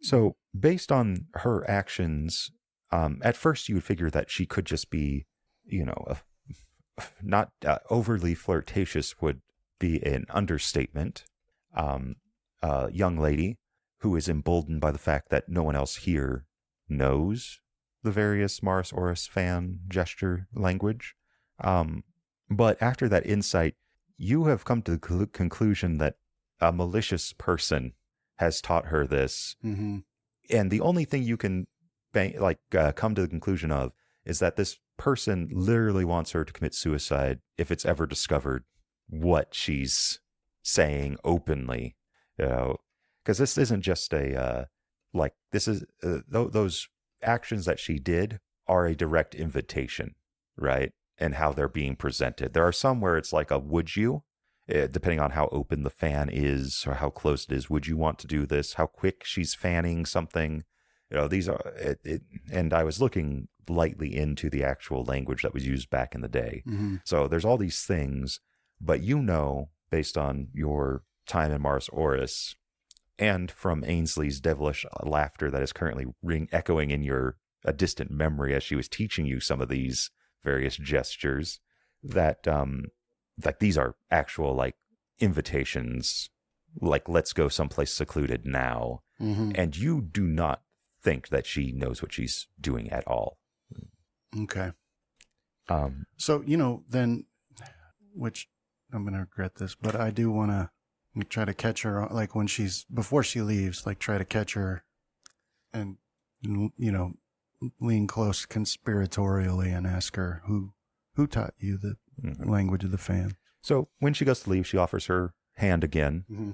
So based on her actions, at first you would figure that she could just be, not overly flirtatious would be an understatement. A young lady who is emboldened by the fact that no one else here knows the various Morosaurus fan gesture language. But after that insight, you have come to the conclusion that a malicious person has taught her this. Mm-hmm. And the only thing you can come to the conclusion of is that this person literally wants her to commit suicide if it's ever discovered what she's saying openly, because this isn't just those actions that she did are a direct invitation, right? And how they're being presented. There are some where it's like a would you, depending on how open the fan is or how close it is. Would you want to do this? How quick she's fanning something. These are and I was looking lightly into the actual language that was used back in the day. Mm-hmm. So there's all these things, but based on your time in Morosaurus and from Ainsley's devilish laughter that is currently echoing in a distant memory as she was teaching you some of these various gestures, that these are actual invitations, let's go someplace secluded now. Mm-hmm. And you do not think that she knows what she's doing at all. Okay. So, then, which I'm going to regret this, but I do want to try to catch her, before she leaves, try to catch her and, lean close conspiratorially and ask her who taught you the language of the fan. So when she goes to leave, she offers her hand again. Mm-hmm.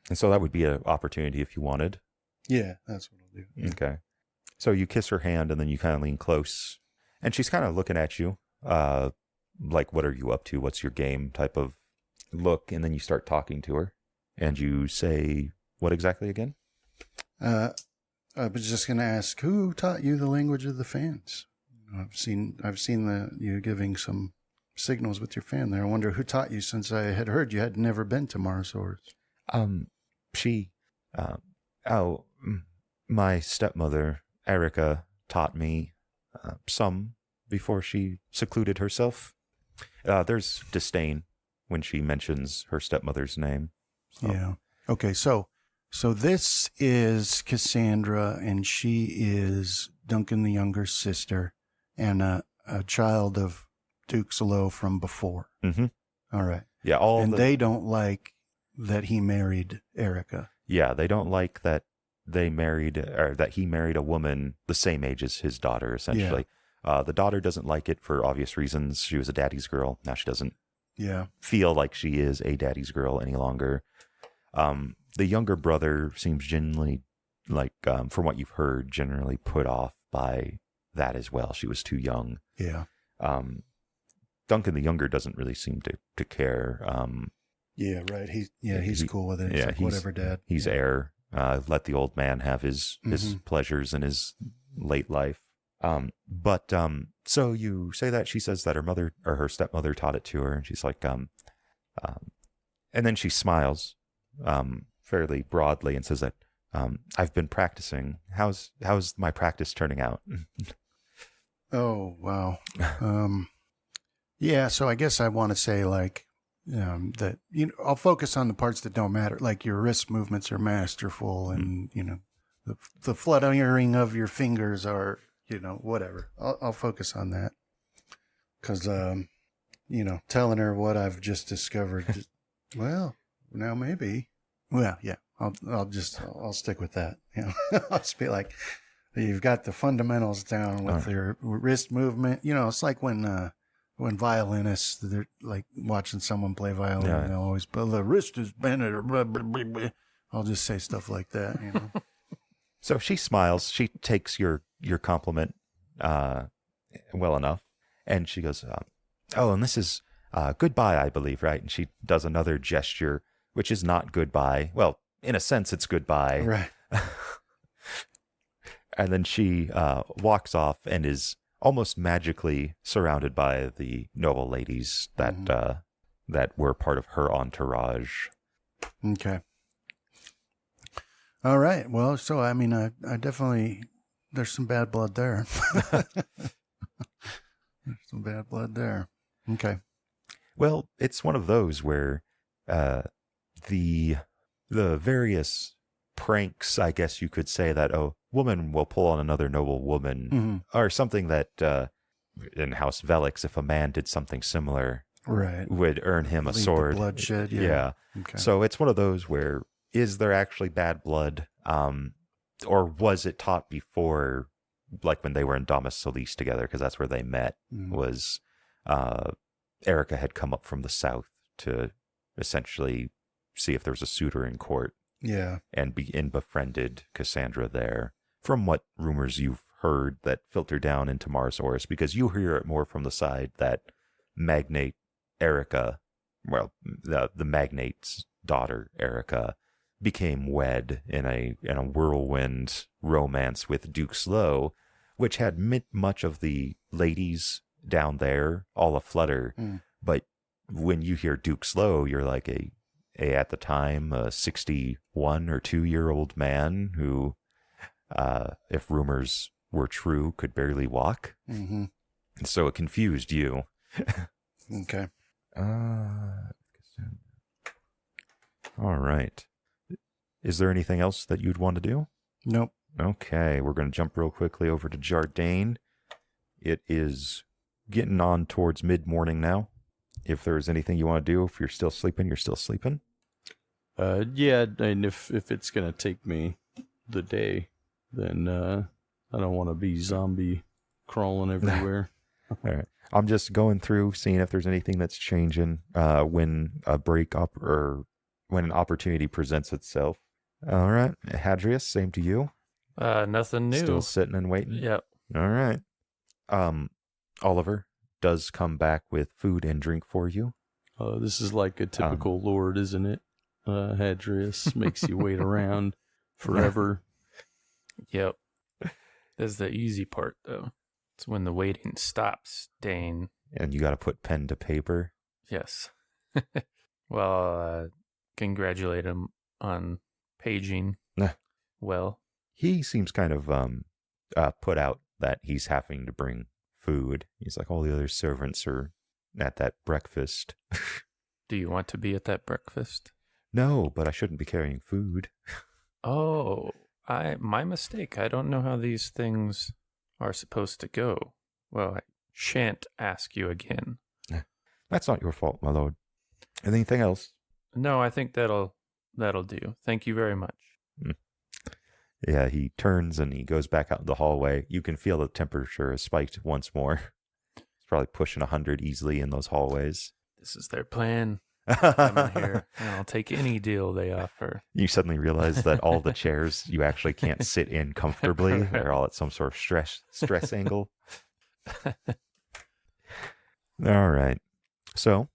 And so that would be an opportunity if you wanted. Yeah, that's what I'll do. Yeah. Okay. So you kiss her hand and then you kind of lean close. And she's kind of looking at you, what are you up to? What's your game type of look? And then you start talking to her. And you say, what exactly again? I was just going to ask, who taught you the language of the fans? I've seen you giving some signals with your fan there. I wonder who taught you, since I had heard you had never been to Morosaurus. My stepmother, Erica, taught me some before she secluded herself. There's disdain when she mentions her stepmother's name. So. Yeah. Okay. So this is Cassandra, and she is Duncan the Younger's sister, and a child of Duke Salo from before. Mm-hmm. All right. Yeah. They don't like that he married Erica. Yeah, they don't like that they married, or that he married a woman the same age as his daughter, essentially. Yeah. The daughter doesn't like it for obvious reasons. She was a daddy's girl. Now she doesn't feel like she is a daddy's girl any longer. The younger brother seems genuinely, from what you've heard, generally put off by that as well. She was too young. Yeah. Duncan the Younger doesn't really seem to care. Yeah, right. He's cool with it. He's whatever, Dad. He's heir. Let the old man have his pleasures in his late life. So you say that, she says that her mother or her stepmother taught it to her, and she's like, and then she smiles, fairly broadly, and says that, I've been practicing. How's my practice turning out? Oh, wow. Yeah. So I guess I want to say that I'll focus on the parts that don't matter, like your wrist movements are masterful, and the fluttering of your fingers are whatever. I'll focus on that because telling her what I've just discovered. Well, now maybe. Well, yeah. I'll stick with that. I'll just be like, you've got the fundamentals down with your wrist movement. It's like when violinists, they're like watching someone play violin, and they'll always, but the wrist is bent, or blah, blah, blah, blah. I'll just say stuff like that, So she smiles. She takes your compliment well enough, and she goes, "Oh, and this is goodbye, I believe, right?" And she does another gesture, which is not goodbye. Well, in a sense, it's goodbye. Right. And then she walks off and is almost magically surrounded by the noble ladies that that were part of her entourage. Okay. All right. Well, so I mean, I definitely, there's some bad blood there. There's some bad blood there. Okay. Well, it's one of those where the various pranks, I guess you could say, that a woman will pull on another noble woman, or something that in House Velix, if a man did something similar, right, would earn him a sword. Bloodshed. Yeah. Okay. So it's one of those where, is there actually bad blood, or was it taught before, like when they were in Domus Solis together, because that's where they met, was Erica had come up from the south to essentially see if there was a suitor in court. Yeah. And befriended Cassandra there, from what rumors you've heard that filter down into Mars Oris, because you hear it more from the side that magnate Erica, well, the magnate's daughter, Erica, became wed in a whirlwind romance with Duke Slow, which had much of the ladies down there all aflutter. But when you hear Duke Slow, you're like at the time, a 61 or 2-year-old man who, if rumors were true, could barely walk. And so it confused you. Okay. All right. Is there anything else that you'd want to do? Nope. Okay, we're going to jump real quickly over to Jardine. It is getting on towards mid-morning now. If there's anything you want to do, if you're still sleeping, you're still sleeping. Yeah, and if it's gonna take me the day, then I don't want to be zombie crawling everywhere. All right, I'm just going through, seeing if there's anything that's changing when a break up or when an opportunity presents itself. All right, Hadrius, same to you. Nothing new. Still sitting and waiting. Yep. All right. Oliver does come back with food and drink for you. This is like a typical lord, isn't it? Hadrius makes you wait around forever. Yep. That's the easy part, though. It's when the waiting stops, Dane. And you got to put pen to paper. Yes. Well, congratulate him on paging. Well, he seems kind of put out that he's having to bring food. He's like, all the other servants are at that breakfast. Do you want to be at that breakfast? No, but I shouldn't be carrying food. Oh, my mistake. I don't know how these things are supposed to go. Well, I shan't ask you again. That's not your fault, my lord. Anything else? No, I think that'll do. Thank you very much. Yeah, he turns and he goes back out in the hallway. You can feel the temperature has spiked once more. It's probably pushing 100 easily in those hallways. This is their plan. Come in here, and I'll take any deal they offer. You suddenly realize that all the chairs you actually can't sit in comfortably. They're all at some sort of stress angle. All right. So,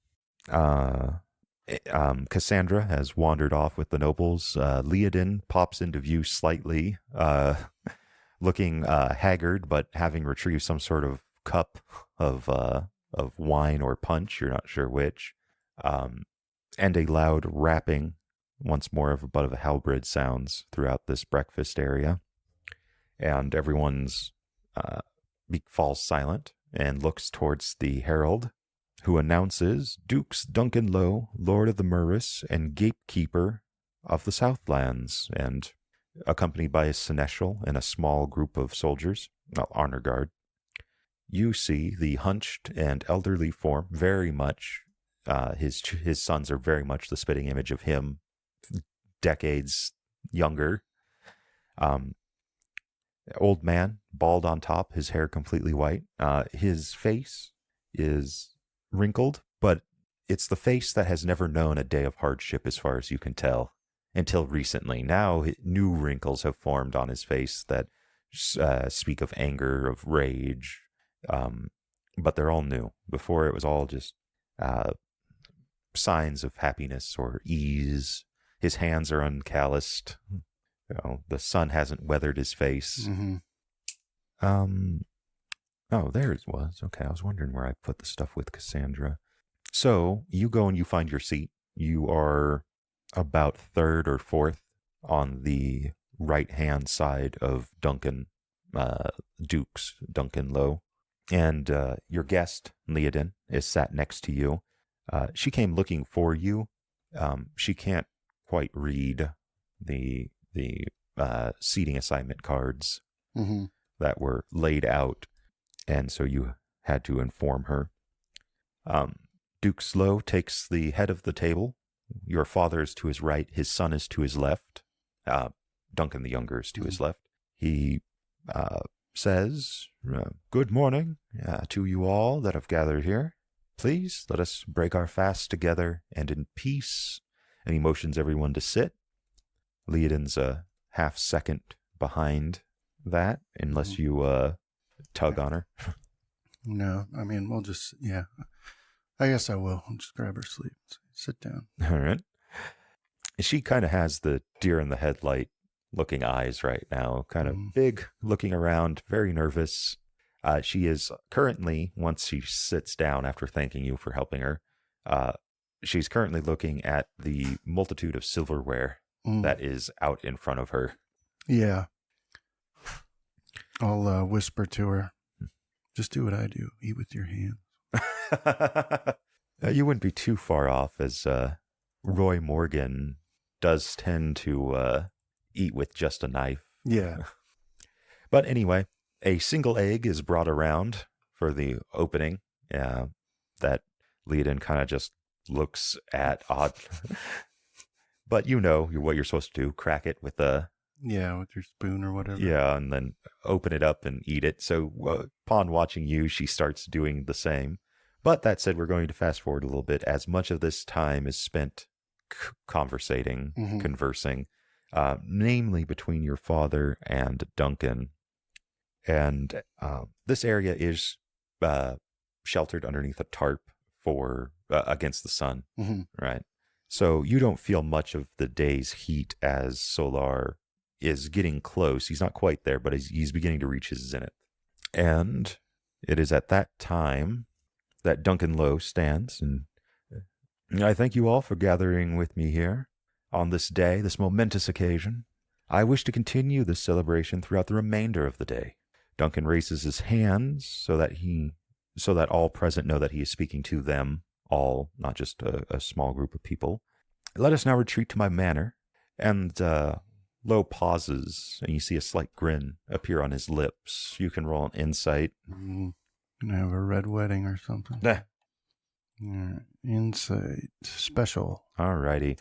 Cassandra has wandered off with the nobles. Leodin pops into view slightly, looking haggard, but having retrieved some sort of cup of wine or punch. You're not sure which. And a loud rapping, once more of a butt of a halberd sounds throughout this breakfast area. And everyone's falls silent and looks towards the herald who announces Dukes Duncan Low, Lord of the Murris and Gatekeeper of the Southlands, and accompanied by his seneschal and a small group of soldiers, honor guard. You see the hunched and elderly form, very much, his sons are very much the spitting image of him, decades younger. Old man, bald on top, his hair completely white. His face is wrinkled, but it's the face that has never known a day of hardship as far as you can tell, until recently. Now new wrinkles have formed on his face that speak of anger, of rage, but they're all new. Before it was all just signs of happiness or ease. His hands are uncalloused. The sun hasn't weathered his face. Mm-hmm. Oh, there it was. Okay, I was wondering where I put the stuff with Cassandra. So you go and you find your seat. You are about third or fourth on the right-hand side of Duncan Low. And your guest, Leodin, is sat next to you. She came looking for you. She can't quite read the seating assignment cards that were laid out, and so you had to inform her. Duke Slow takes the head of the table. Your father is to his right. His son is to his left. Duncan the Younger is to his left. He says, "Good morning to you all that have gathered here. Please let us break our fast together and in peace." And he motions everyone to sit. Leodin's a half second behind that, unless you tug on her. No, I mean, we'll just, yeah. I guess I will. I'll just grab her sleeve. Sit down. All right. She kind of has the deer in the headlight looking eyes right now, kind of big, looking around, very nervous. She is currently, once she sits down after thanking you for helping her, she's currently looking at the multitude of silverware that is out in front of her. Yeah. I'll whisper to her, just do what I do. Eat with your hands. You wouldn't be too far off, as Roy Morgan does tend to eat with just a knife. Yeah. But anyway, a single egg is brought around for the opening that Leodin kind of just looks at odd. But you know what you're supposed to do. Crack it with a... Yeah, with your spoon or whatever. Yeah, and then open it up and eat it. So upon watching you, she starts doing the same. But that said, we're going to fast forward a little bit, as much of this time is spent conversing, conversing, namely between your father and Duncan. And this area is sheltered underneath a tarp for against the sun, right? So you don't feel much of the day's heat as Solar is getting close. He's not quite there, but he's beginning to reach his zenith. And it is at that time that Duncan Low stands, and I thank you all for gathering with me here on this day, this momentous occasion. I wish to continue this celebration throughout the remainder of the day. Duncan raises his hands so that all present know that he is speaking to them all, not just a small group of people. Let us now retreat to my manor. And Low pauses, and you see a slight grin appear on his lips. You can roll an insight. Gonna have a red wedding or something. Insight special. Alrighty.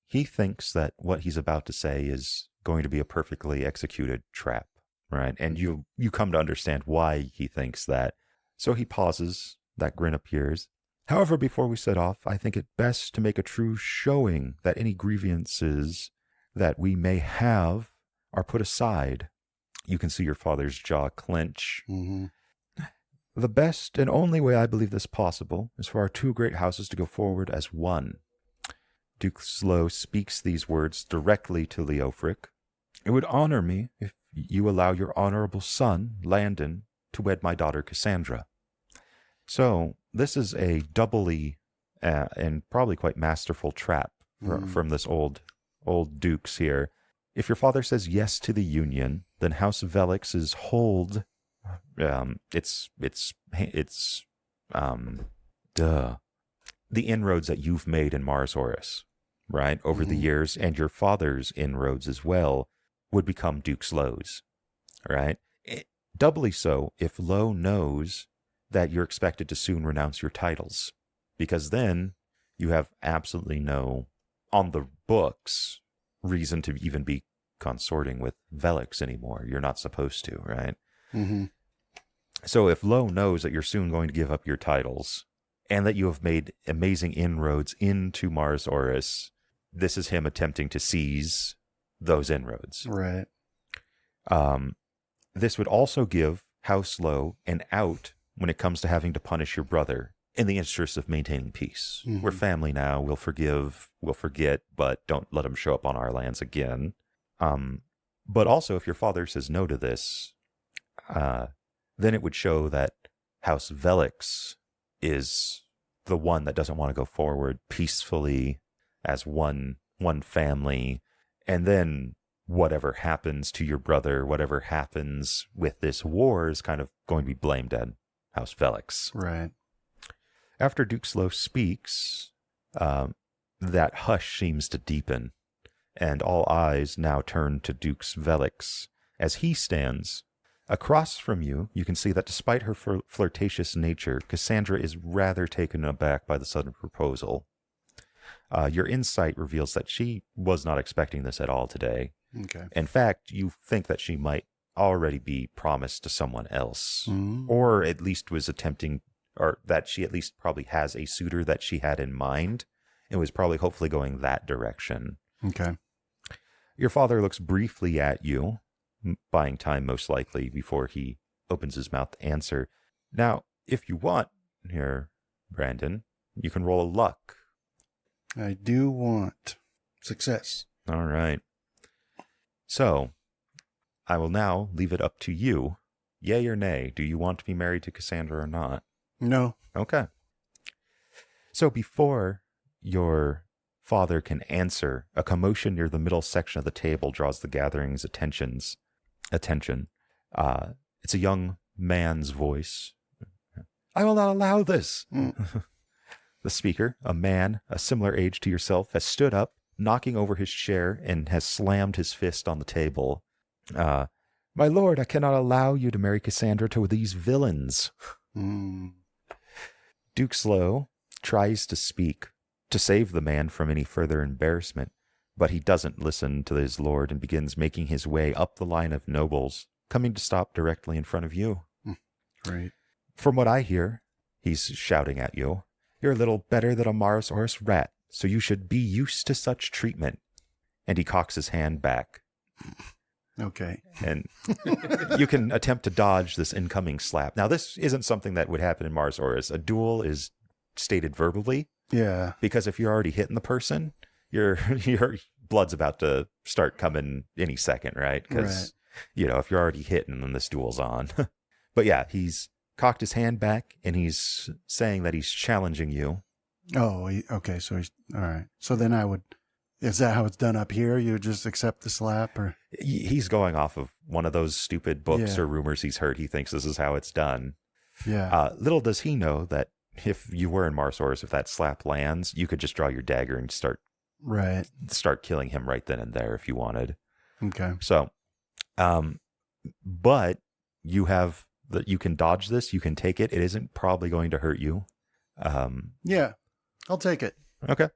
He thinks that what he's about to say is going to be a perfectly executed trap, right? And you come to understand why he thinks that. So he pauses. That grin appears. However, before we set off, I think it best to make a true showing that any grievances that we may have are put aside. You can see your father's jaw clench. The best and only way I believe this possible is for our two great houses to go forward as one. Duke Slow speaks these words directly to Leofric. It would honor me if you allow your honorable son, Landon, to wed my daughter, Cassandra. So this is a doubly and probably quite masterful trap from this old dukes here. If your father says yes to the union, then House Velix's hold the inroads that you've made in Mars Horus, right, over the years, and your father's inroads as well, would become Duke Slow's, right? Doubly so if Lo knows that you're expected to soon renounce your titles, because then you have absolutely no, on the books, reason to even be consorting with Velix anymore. You're not supposed to, right? Mm-hmm. So if Lo knows that you're soon going to give up your titles and that you have made amazing inroads into Mars Horus, this is him attempting to seize those inroads. Right. This would also give House Lo an out when it comes to having to punish your brother in the interest of maintaining peace. Mm-hmm. We're family now. We'll forgive, we'll forget, but don't let him show up on our lands again. But also, if your father says no to this, then it would show that House Velix is the one that doesn't want to go forward peacefully as one family. And then whatever happens to your brother, whatever happens with this war is kind of going to be blamed at House Velix. Right. After Duke Slow speaks, that hush seems to deepen, and all eyes now turn to Duke's Velix as he stands. Across from you, you can see that despite her flirtatious nature, Cassandra is rather taken aback by the sudden proposal. Your insight reveals that she was not expecting this at all today. Okay. In fact, you think that she might already be promised to someone else, Mm-hmm. or at least was attempting, or that she at least probably has a suitor that she had in mind and was probably hopefully going that direction. Okay. Your father looks briefly at you, buying time most likely before he opens his mouth to answer. Now, if you want here, Brandon, you can roll a luck. I do want success. All right. So, I will now leave it up to you. Yay or nay, do you want to be married to Cassandra or not? No. Okay. So before your father can answer, a commotion near the middle section of the table draws the gathering's attention. It's a young man's voice. I will not allow this. The speaker, a man a similar age to yourself, has stood up, knocking over his chair, and has slammed his fist on the table. My lord, I cannot allow you to marry Cassandra to these villains. Duke Slow tries to speak to save the man from any further embarrassment, but he doesn't listen to his lord and begins making his way up the line of nobles, coming to stop directly in front of you. Right. From what I hear, he's shouting at you, you're a little better than a Mars Horus rat, so you should be used to such treatment. And he cocks his hand back. Okay. And you can attempt to dodge this incoming slap. Now, this isn't something that would happen in Mars Horus. A duel is stated verbally. Yeah. Because if you're already hitting the person, your blood's about to start coming any second, right? Because, if you're already hitting, then this duel's on. But yeah, he's cocked his hand back, and he's saying that he's challenging you. Oh, okay. So he's all right. So then is that how it's done up here? You just accept the slap, or he's going off of one of those stupid books or rumors he's heard. He thinks this is how it's done. Yeah. Little does he know that if you were in Mars Horus, if that slap lands, you could just draw your dagger and start killing him right then and there if you wanted. Okay. So, but you have you can dodge this. You can take it. It isn't probably going to hurt you. Yeah, I'll take it. Okay.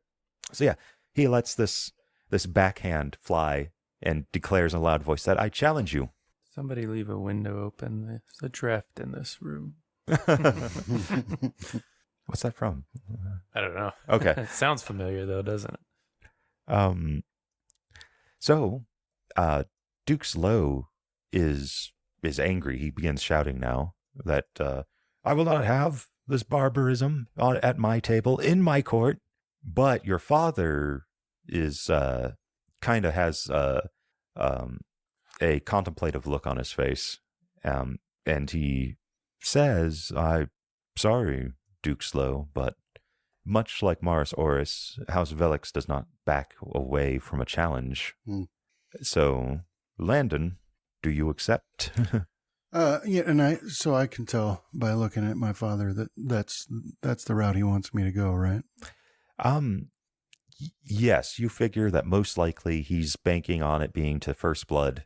So yeah, he lets this backhand fly and declares in a loud voice that I challenge you. Somebody leave a window open. There's a draft in this room. What's that from? I don't know. Okay. It sounds familiar though, doesn't it? So Duke Slow is angry. He begins shouting now that I will not have this barbarism at my table in my court. But your father is kind of has a contemplative look on his face, and he says, "I'm sorry, Duke Slow, but much like Mars Horus, House Velix does not back away from a challenge. So, Landon, do you accept?" Yeah, and I can tell by looking at my father that that's the route he wants me to go, right? Yes, you figure that most likely he's banking on it being to first blood.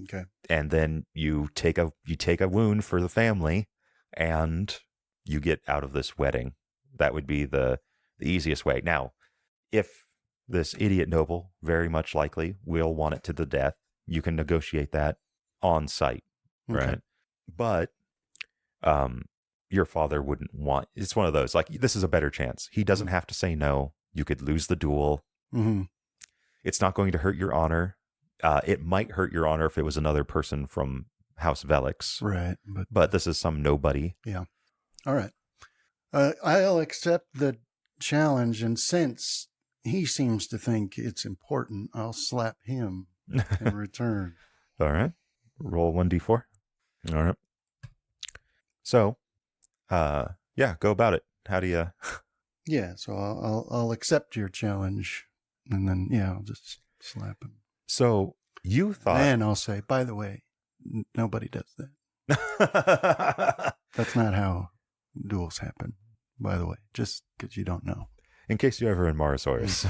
Okay. And then you take a wound for the family and you get out of this wedding. That would be the easiest way. Now, if this idiot noble, very much likely, will want it to the death, you can negotiate that on site, Okay. right? But your father wouldn't want, it's one of those, like, this is a better chance. He doesn't have to say no. You could lose the duel. Mm-hmm. It's not going to hurt your honor. It might hurt your honor if it was another person from House Velix. Right. But this is some nobody. Yeah. All right. I'll accept the challenge, and since he seems to think it's important, I'll slap him in return. All right. Roll 1d4. All right. So, yeah, go about it. How do you... Yeah, so I'll accept your challenge, and then, I'll just slap him. So, you thought... Then I'll say, by the way, nobody does that. That's not how duels happen, by the way, just because you don't know. In case you're ever in Morosaurus.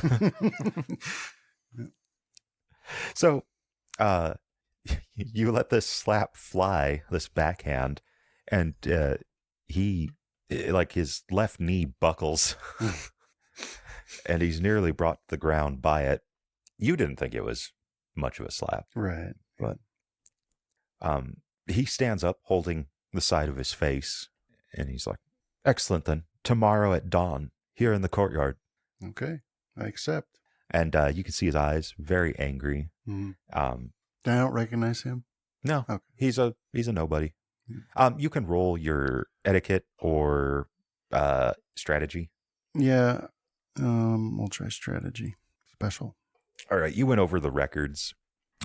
So, you let this slap fly, this backhand, and he, like, his left knee buckles, and he's nearly brought to the ground by it. You didn't think it was much of a slap. Right. But he stands up holding the side of his face, and he's like, excellent then. Tomorrow at dawn, here in the courtyard. Okay, I accept. And you can see his eyes, very angry. Mm-hmm. I don't recognize him? No, okay. He's a nobody. You can roll your etiquette or strategy. Yeah, we'll try strategy. Special. All right, you went over the records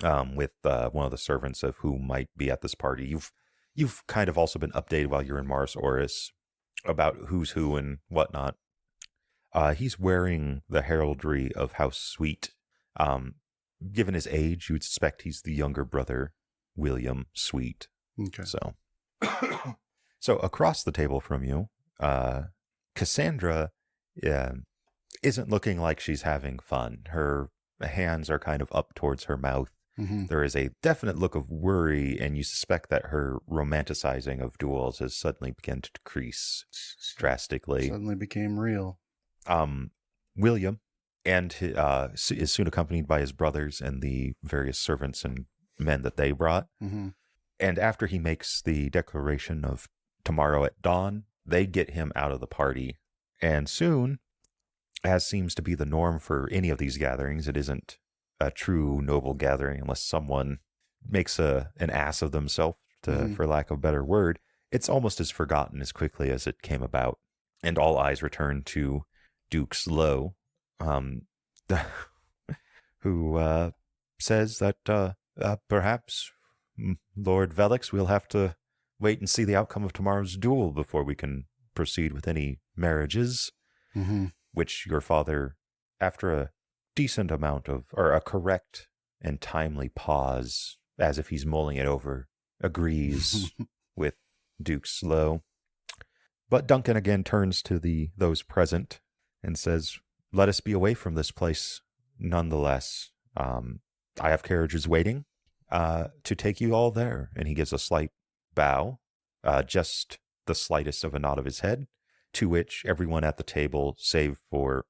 with one of the servants of who might be at this party. You've kind of also been updated while you're in Morosaurus about who's who and whatnot. He's wearing the heraldry of House Sweet. Given his age, you would suspect he's the younger brother, William Sweet. Okay. So across the table from you, Cassandra isn't looking like she's having fun. Her hands are kind of up towards her mouth. Mm-hmm. There is a definite look of worry, and you suspect that her romanticizing of duels has suddenly begun to decrease drastically. Suddenly became real. William, and is soon accompanied by his brothers and the various servants and men that they brought. Mm-hmm. And after he makes the declaration of tomorrow at dawn, they get him out of the party. And soon, as seems to be the norm for any of these gatherings, it isn't a true noble gathering unless someone makes an ass of themselves, for lack of a better word. It's almost as forgotten as quickly as it came about. And all eyes return to Duke Slow, who says that perhaps, Lord Velix, we'll have to wait and see the outcome of tomorrow's duel before we can proceed with any marriages, which your father, after a decent amount of, or a correct and timely pause, as if he's mulling it over, agrees with Duke Slow. But Duncan again turns to those present and says, let us be away from this place nonetheless. I have carriages waiting to take you all there. And he gives a slight bow, just the slightest of a nod of his head, to which everyone at the table, save for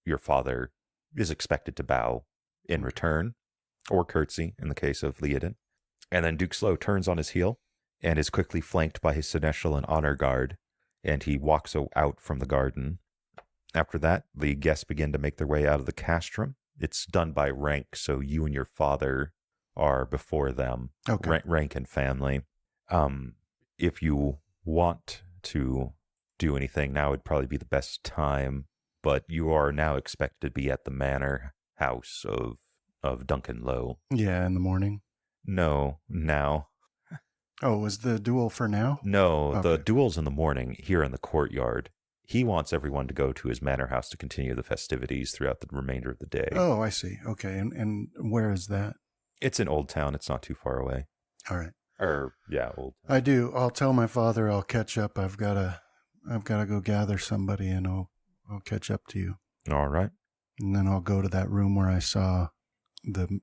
your father, is expected to bow in return, or curtsy in the case of Leodin. And then Duke Slow turns on his heel and is quickly flanked by his seneschal and honor guard, and he walks out from the garden. After that, the guests begin to make their way out of the castrum. It's done by rank, so you and your father are before them, okay. Rank and family. If you want to do anything, now would probably be the best time, but you are now expected to be at the manor house of Duncan Lowe. Yeah, in the morning? No, now. Oh, was the duel for now? No, okay. The duel's in the morning here in the courtyard. He wants everyone to go to his manor house to continue the festivities throughout the remainder of the day. Oh, I see. Okay, and where is that? It's in Old Town. It's not too far away. All right. Old. I do. I'll tell my father I'll catch up. I've gotta go gather somebody, and I'll catch up to you. All right. And then I'll go to that room where I saw the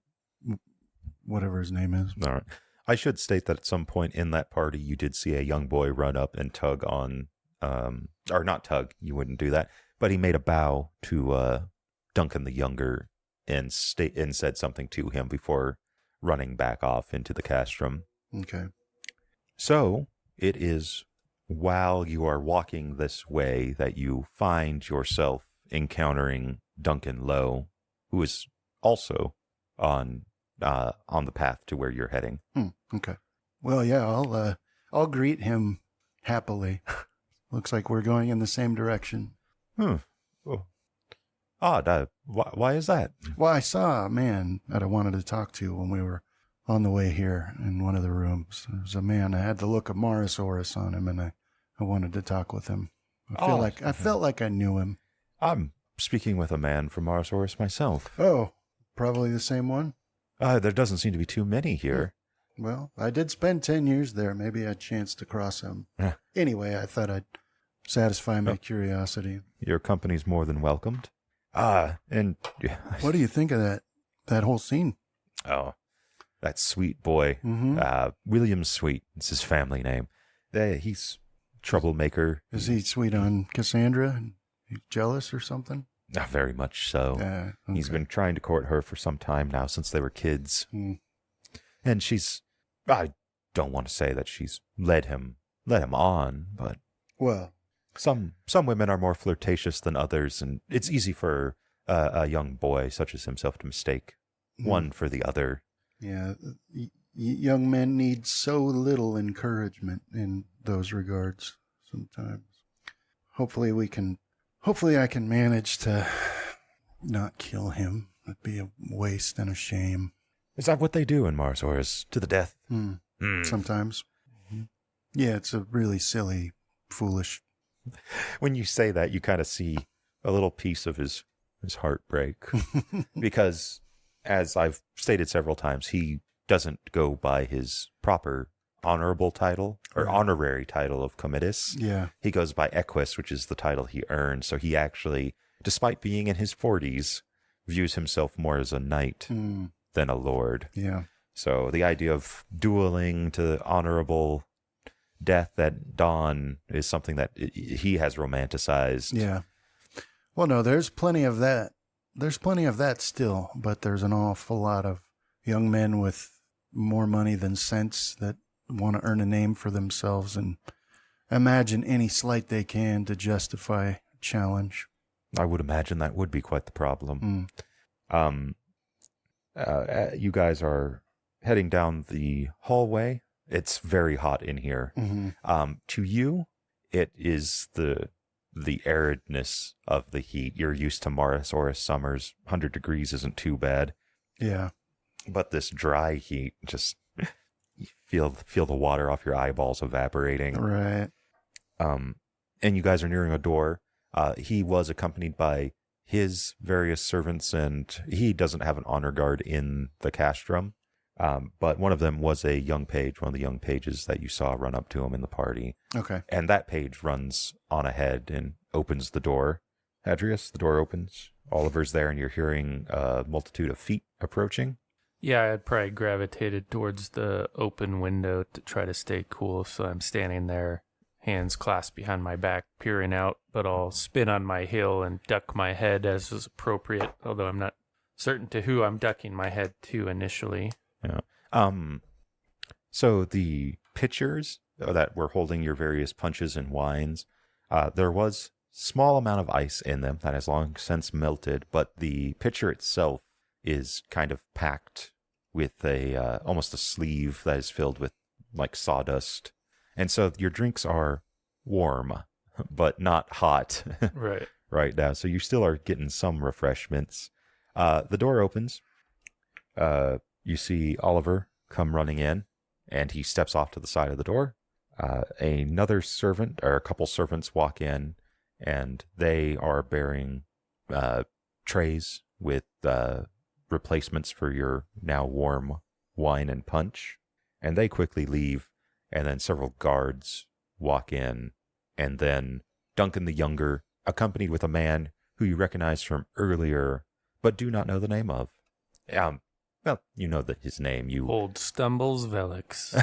whatever his name is. All right. I should state that at some point in that party, you did see a young boy run up and tug on, or not tug, you wouldn't do that, but he made a bow to Duncan the Younger and said something to him before running back off into the castrum. Okay. So it is while you are walking this way that you find yourself encountering Duncan Lowe, who is also on the path to where you're heading. Okay. Well, yeah, I'll greet him happily. Looks like we're going in the same direction. Oh. Odd. Why is that? Well, I saw a man that I wanted to talk to when we were on the way here in one of the rooms. There was a man. I had the look of Morosaurus on him, and I wanted to talk with him. I felt like I knew him. I'm speaking with a man from Morosaurus myself. Oh, probably the same one? There doesn't seem to be too many here. Well, I did spend 10 years there. Maybe I had a chance to cross him. Anyway, I thought I'd satisfy my curiosity. Your company's more than welcomed. And what do you think of that whole scene? Oh, that Sweet boy. Mm-hmm. William Sweet. It's his family name. He's troublemaker. Is he sweet on Cassandra? He's jealous or something? Very much so. Okay. He's been trying to court her for some time now, since they were kids. And I don't want to say that she's led him on, but well, some women are more flirtatious than others, and it's easy for a young boy such as himself to mistake one for the other. Yeah, young men need so little encouragement in those regards sometimes. Hopefully I can manage to not kill him. It'd be a waste and a shame. Is that what they do in Morosaurus? To the death? Sometimes. Yeah, it's a really silly, foolish. When you say that, you kind of see a little piece of his heart break. Because, as I've stated several times, he doesn't go by his proper honorable title or honorary title of Comitus. Yeah. He goes by Equus, which is the title he earned. So he actually, despite being in his 40s, views himself more as a knight than a lord. Yeah. So the idea of dueling to honorable death at dawn is something that he has romanticized. Yeah. Well, no, there's plenty of that. There's plenty of that still, but there's an awful lot of young men with more money than sense that want to earn a name for themselves and imagine any slight they can to justify challenge. I would imagine that would be quite the problem. You guys are heading down the hallway. It's very hot in here. To you, it is the aridness of the heat. You're used to Morosaurus summers. 100 degrees isn't too bad. Yeah. But this dry heat, just you feel the water off your eyeballs evaporating. Right. And you guys are nearing a door. He was accompanied by his various servants, and he doesn't have an honor guard in the castrum. But one of them was a young page, one of the young pages that you saw run up to him in the party. Okay. And that page runs on ahead and opens the door. Hadrius, the door opens. Oliver's there, and you're hearing a multitude of feet approaching. Yeah, I had probably gravitated towards the open window to try to stay cool, so I'm standing there, hands clasped behind my back, peering out, but I'll spin on my heel and duck my head as is appropriate, although I'm not certain to who I'm ducking my head to initially. Yeah. So the pitchers that were holding your various punches and wines, there was small amount of ice in them that has long since melted, but the pitcher itself is kind of packed with almost a sleeve that is filled with like sawdust. And so your drinks are warm, but not hot right now. So you still are getting some refreshments. The door opens. You see Oliver come running in, and he steps off to the side of the door. Another servant, or a couple servants, walk in, and they are bearing trays with replacements for your now warm wine and punch. and they quickly leave, and then several guards walk in, and then Duncan the Younger, accompanied with a man who you recognize from earlier, but do not know the name of. Well, you know his name. You Old Stumbles Velix.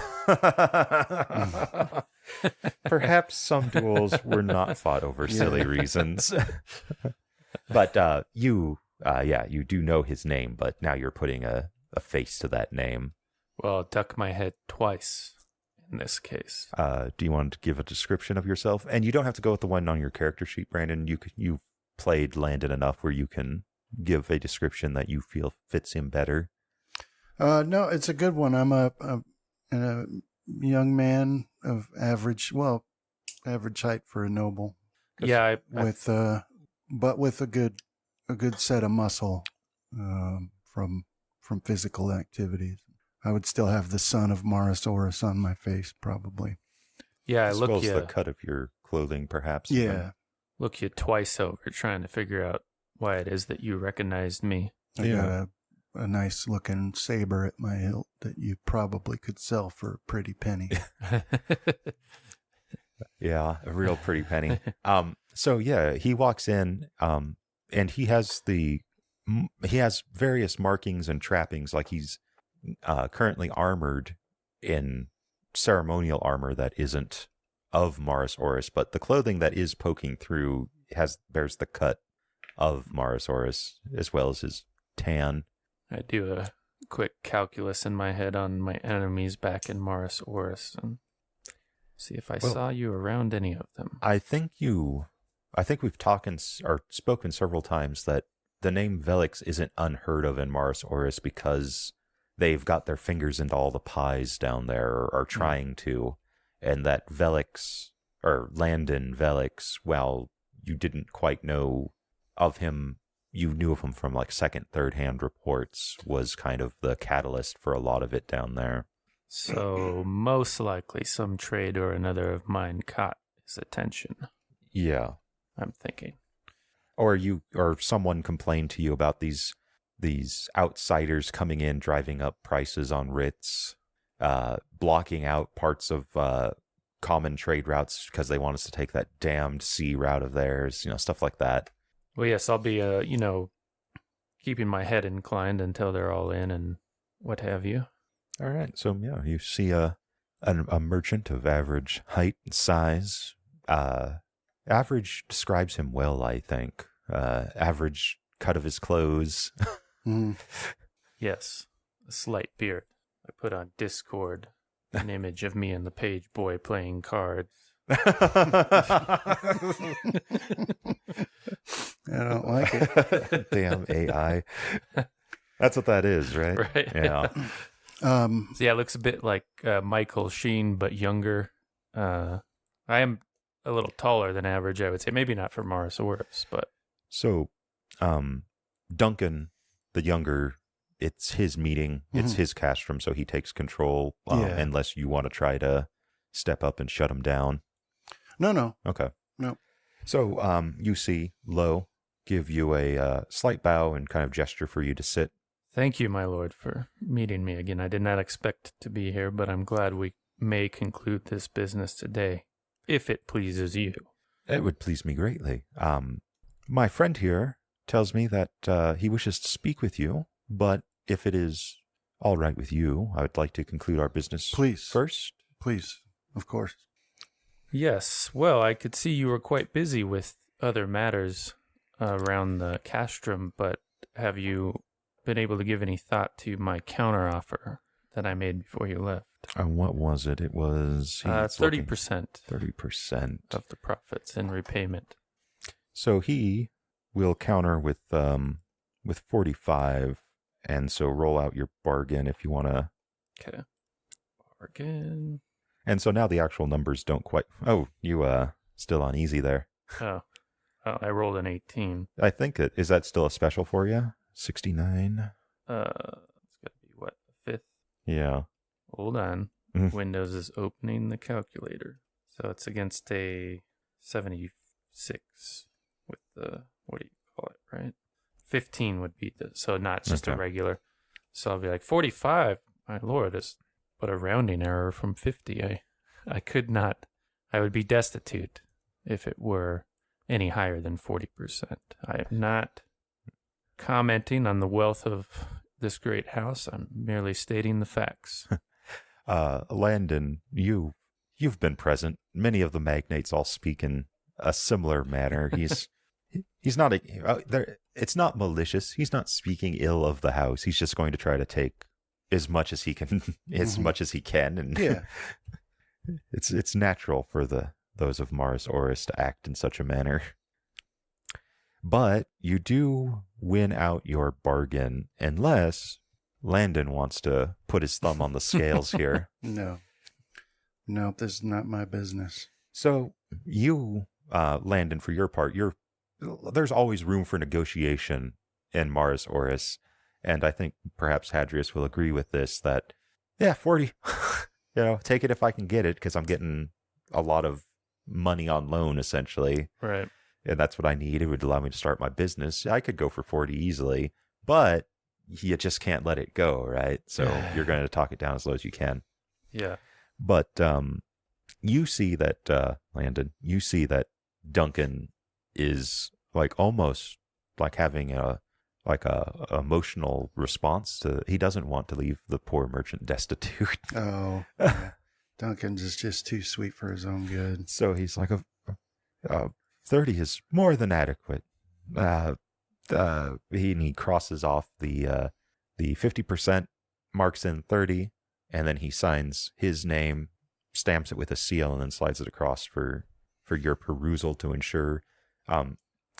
Perhaps some duels were not fought over silly reasons. But you do know his name, but now you're putting a face to that name. Well, I'll duck my head twice in this case. Do you want to give a description of yourself? And you don't have to go with the one on your character sheet, Brandon. You've played Landon enough where you can give a description that you feel fits him better. No, it's a good one. I'm a young man of average height for a noble. Yeah, But with a good set of muscle from physical activities. I would still have the son of Marasaurus on my face, probably. Yeah, I as look well as you. the cut of your clothing, perhaps. Yeah. even. Look you twice over, trying to figure out why it is that you recognized me. I got a nice looking saber at my hilt that you probably could sell for a pretty penny. Yeah, a real pretty penny. So yeah, he walks in, and he has various markings and trappings, like he's currently armored in ceremonial armor that isn't of Marasaurus, but the clothing that is poking through bears the cut of Marasaurus, as well as his tan. I do a quick calculus in my head on my enemies back in Marasaurus and see if I saw you around any of them. I think we've spoken several times that the name Velix isn't unheard of in Marasaurus because they've got their fingers into all the pies down there, or are trying to, and that Velix, or Landon Velix, while you didn't quite know of him, you knew of him from like second, third hand reports, was kind of the catalyst for a lot of it down there. So most likely some trade or another of mine caught his attention. Yeah. I'm thinking. Or someone complained to you about these outsiders coming in, driving up prices on writs, blocking out parts of common trade routes because they want us to take that damned sea route of theirs, stuff like that. Well, yes, I'll be, keeping my head inclined until they're all in and what have you. All right. So, yeah, you see a merchant of average height and size. Average describes him well, I think. Average cut of his clothes. Yes, a slight beard. I put on Discord an image of me and the page boy playing cards. I don't like it. Damn AI. That's what that is, right? Right. Yeah. So yeah, it looks a bit like Michael Sheen, but younger. I am a little taller than average, I would say. Maybe not for Marasaurus, but... So, Duncan, the younger, it's his meeting. It's his castrum, so he takes control, unless you want to try to step up and shut him down. No. Okay. No. So, you see Lo give you a slight bow and kind of gesture for you to sit. Thank you, my lord, for meeting me again. I did not expect to be here, but I'm glad we may conclude this business today, if it pleases you. It would please me greatly. My friend here tells me that he wishes to speak with you, but if it is all right with you, I would like to conclude our business first. Please, of course. Yes, well, I could see you were quite busy with other matters around the castrum, but have you been able to give any thought to my counteroffer that I made before you left? What was it? It was 30%. 30% of the profits in repayment. So he will counter with 45, and so roll out your bargain if you want to. Okay. Bargain. And so now the actual numbers don't quite. Oh, you still on easy there. Oh, I rolled an 18. I think is that still a special for you? 69. It's gotta be what, the 5th? Yeah. Hold on. Mhm. Windows is opening the calculator. So it's against a 76 with the, what do you call it, right? 15 would be so not just a regular. So I'll be like, 45, my lord, but a rounding error from 50. I could not. I would be destitute if it were any higher than 40%. I am not commenting on the wealth of this great house. I'm merely stating the facts. Landon, you've been present. Many of the magnates all speak in a similar manner. He's not it's not malicious. He's not speaking ill of the house. He's just going to try to take as much as he can, much as he can, and Yeah. it's natural for those of Mars Oris to act in such a manner. But you do win out your bargain unless Landon wants to put his thumb on the scales here. No, this is not my business. So you, Landon, for your part, there's always room for negotiation in Mars Oris, and I think perhaps Hadrius will agree with this, that, 40, take it if I can get it, because I'm getting a lot of money on loan, essentially. Right. And that's what I need. It would allow me to start my business. I could go for 40 easily, but you just can't let it go, right? So you're going to talk it down as low as you can. Yeah. But you see that, Landon, Duncan is like almost like having a emotional response to, he doesn't want to leave the poor merchant destitute. Oh, yeah. Duncan's is just too sweet for his own good. So he's like, 30 is more than adequate. He crosses off the 50%, marks in 30, and then he signs his name, stamps it with a seal, and then slides it across for your perusal to ensure.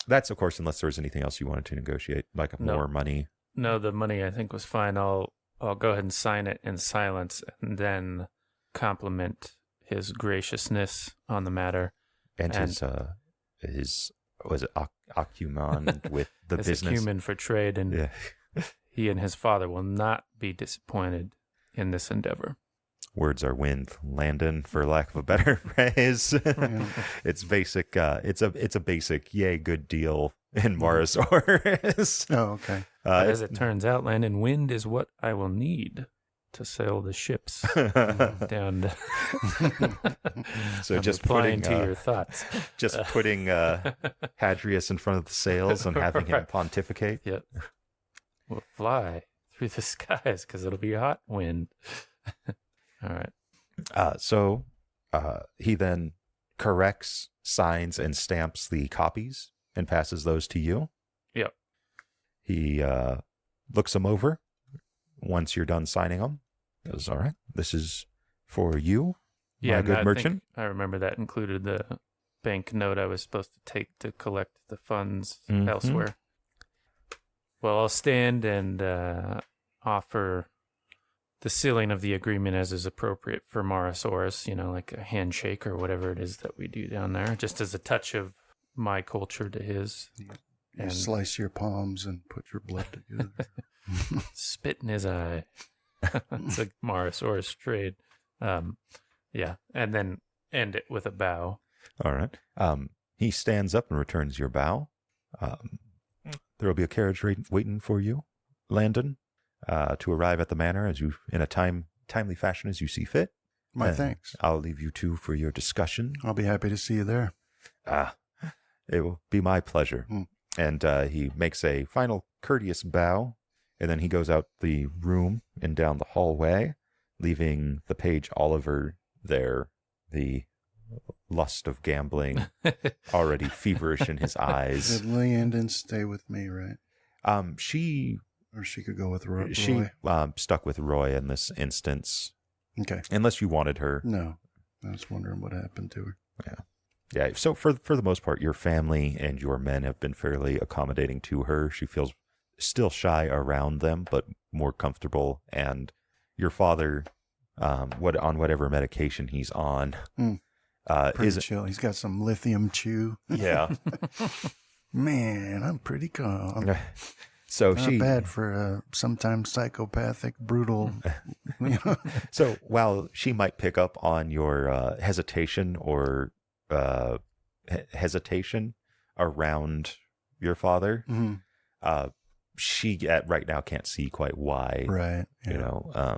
That's, of course, unless there's anything else you wanted to negotiate, like more money. No, the money I think was fine. I'll go ahead and sign it in silence, and then compliment his graciousness on the matter. And his was it acumen with the his business? acumen for trade, and he and his father will not be disappointed in this endeavor. Words are wind, Landon, for lack of a better phrase. It's basic. It's a basic, yay, good deal in Mars Oris. Oh, okay. But as it turns out, Landon, wind is what I will need to sail the ships down to So I'm just replying putting to your thoughts. just putting Hadrius in front of the sails and having him pontificate. Yep. We'll fly through the skies because it'll be hot wind. All right. So he then corrects, signs, and stamps the copies and passes those to you. Yep. He looks them over. Once you're done signing them, goes, all right, this is for you, my good merchant. I remember that included the bank note I was supposed to take to collect the funds elsewhere. Well, I'll stand and offer the sealing of the agreement as is appropriate for Morosaurus, like a handshake or whatever it is that we do down there, just as a touch of my culture to his. You slice your palms and put your blood together. Spit in his eye. It's a Morosaurus trade. Yeah, and then end it with a bow. All right. He stands up and returns your bow. There will be a carriage waiting for you, Landon, to arrive at the manor in a timely fashion as you see fit. My thanks. I'll leave you two for your discussion. I'll be happy to see you there. It will be my pleasure. And he makes a final courteous bow, and then he goes out the room and down the hallway, leaving the page Oliver there, the lust of gambling already feverish in his eyes. Did Landon stay with me, right? She could go with Roy. She stuck with Roy in this instance. Okay. Unless you wanted her. No. I was wondering what happened to her. Yeah. So for the most part, your family and your men have been fairly accommodating to her. She feels still shy around them, but more comfortable. And your father, on whatever medication he's on, pretty chill. He's got some lithium chew. Yeah. Man, I'm pretty calm. So Not bad for sometimes psychopathic, brutal. So while she might pick up on your hesitation or hesitation around your father, she right now can't see quite why. Right. Yeah.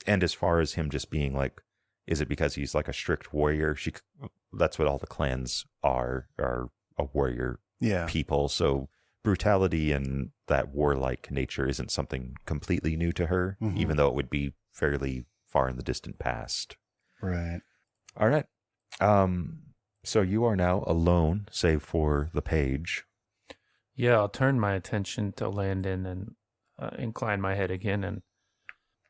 And as far as him just being like, is it because he's like a strict warrior? That's what all the clans are a warrior people. So brutality and that warlike nature isn't something completely new to her, even though it would be fairly far in the distant past. Right. All right. So you are now alone, save for the page. Yeah, I'll turn my attention to Landon and incline my head again and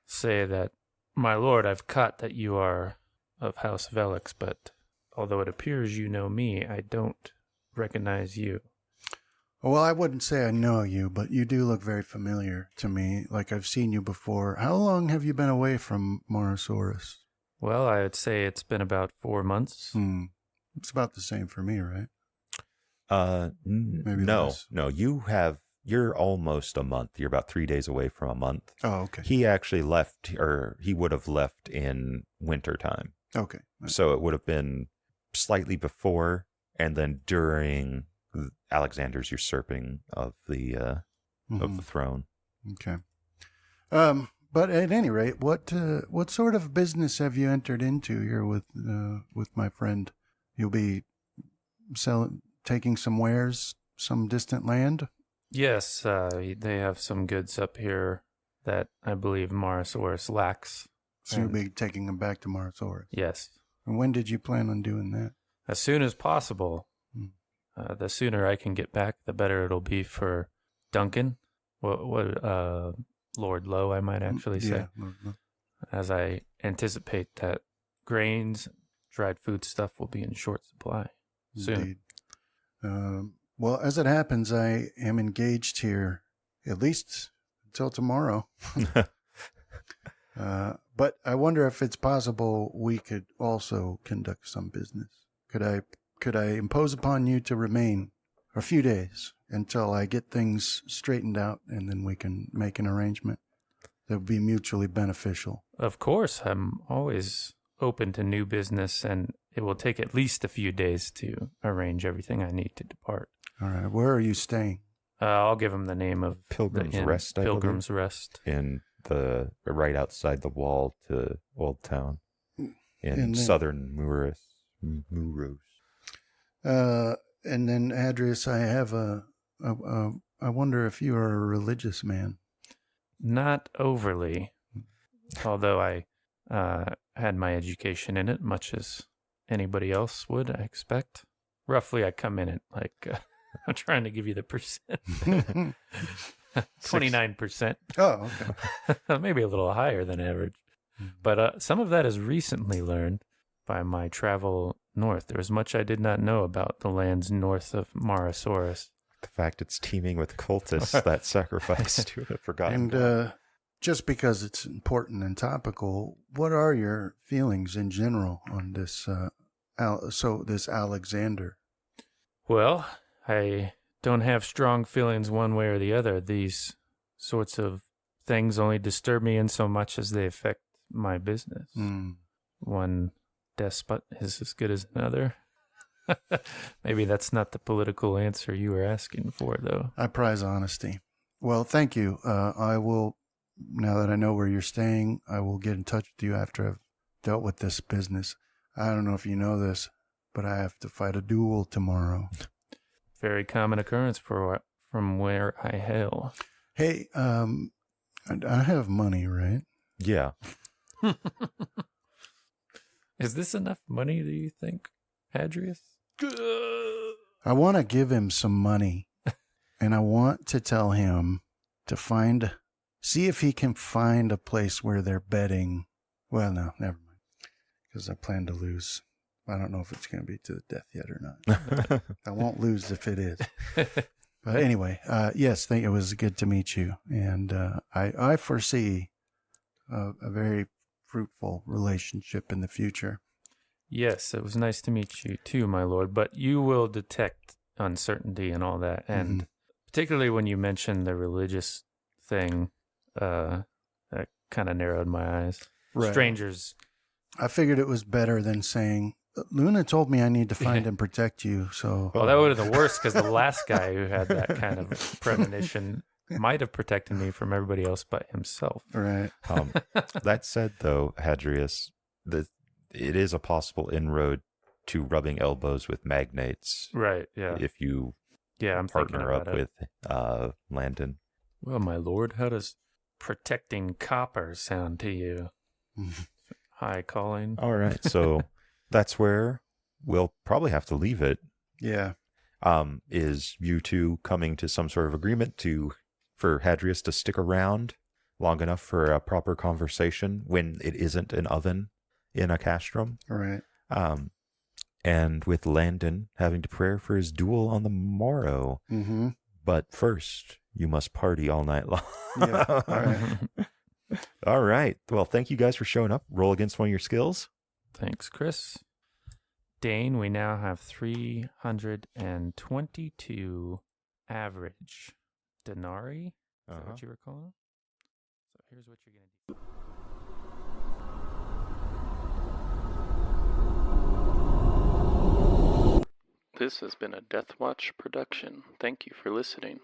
say that, my lord, I've caught that you are of House Velix, but although it appears you know me, I don't recognize you. Well, I wouldn't say I know you, but you do look very familiar to me, like I've seen you before. How long have you been away from Morosaurus? Well, I would say it's been about 4 months. It's about the same for me, right? Maybe no, less. no. You're almost a month. You're about 3 days away from a month. Oh, okay. He actually left, or he would have left in winter time. Okay. So it would have been slightly before and then during Alexander's usurping of the throne. Okay. But at any rate, what sort of business have you entered into here with my friend? You'll be taking some wares, some distant land? Yes, they have some goods up here that I believe Morosaurus lacks. So you'll be taking them back to Morosaurus? Yes. And when did you plan on doing that? As soon as possible. The sooner I can get back, the better it'll be for Duncan. Lord Lowe, I might actually say. Yeah, Lord Lowe. As I anticipate that grains, dried food stuff will be in short supply soon. Indeed. Well, as it happens, I am engaged here at least until tomorrow. But I wonder if it's possible we could also conduct some business. Could I impose upon you to remain for a few days until I get things straightened out, and then we can make an arrangement that would be mutually beneficial? Of course, I'm always open to new business, and it will take at least a few days to arrange everything I need to depart. All right. Where are you staying? I'll give him the name of Pilgrim's the inn, Rest. Pilgrim's Rest. In the right outside the wall to Old Town, in southern Muros. And then, Adrius, I have I wonder if you are a religious man. Not overly, although I had my education in it, much as anybody else would, I expect. Roughly, I come in at like, I'm trying to give you the percent. 29%. Oh, okay. Maybe a little higher than average. But some of that is recently learned by my travel north. There was much I did not know about the lands north of Morosaurus. The fact it's teeming with cultists that sacrifice to a forgotten god. And just because it's important and topical, what are your feelings in general on this? This Alexander. Well, I don't have strong feelings one way or the other. These sorts of things only disturb me in so much as they affect my business. One despot is as good as another. Maybe that's not the political answer you were asking for, though. I prize honesty. Well, thank you. I will, now that I know where you're staying, I will get in touch with you after I've dealt with this business. I don't know if you know this, but I have to fight a duel tomorrow. Very common occurrence from where I hail. Hey, I have money, right? Yeah. Is this enough money, do you think, Adrius? I want to give him some money, and I want to tell him to see if he can find a place where they're betting. Well, no, never mind, because I plan to lose. I don't know if it's going to be to the death yet or not. I won't lose if it is. But anyway, yes, it was good to meet you, and I foresee a very fruitful relationship in the future. Yes, it was nice to meet you too, my lord, but you will detect uncertainty and all that, and particularly when you mentioned the religious thing, that kind of narrowed my eyes. Right. Strangers. I figured it was better than saying, Luna told me I need to find and protect you, so... Well, that would have been the worst, because the last guy who had that kind of premonition might have protected me from everybody else but himself. Right. That said, though, Hadrius, it is a possible inroad to rubbing elbows with magnates. Right, yeah. If you I'm partner up with Landon. Well, my lord, how does protecting copper sound to you? High calling. All right, so that's where we'll probably have to leave it. Yeah. Is you two coming to some sort of agreement for Hadrius to stick around long enough for a proper conversation when it isn't an oven in a castrum? Right. And with Landon having to prepare for his duel on the morrow. Mm-hmm. But first, you must party all night long. Yeah. All right. All right. Well, thank you guys for showing up. Roll against one of your skills. Thanks, Chris. Dane, we now have 322 average denarii. Is that what you were calling? So here's what you're going to do. This has been a Death Watch production. Thank you for listening.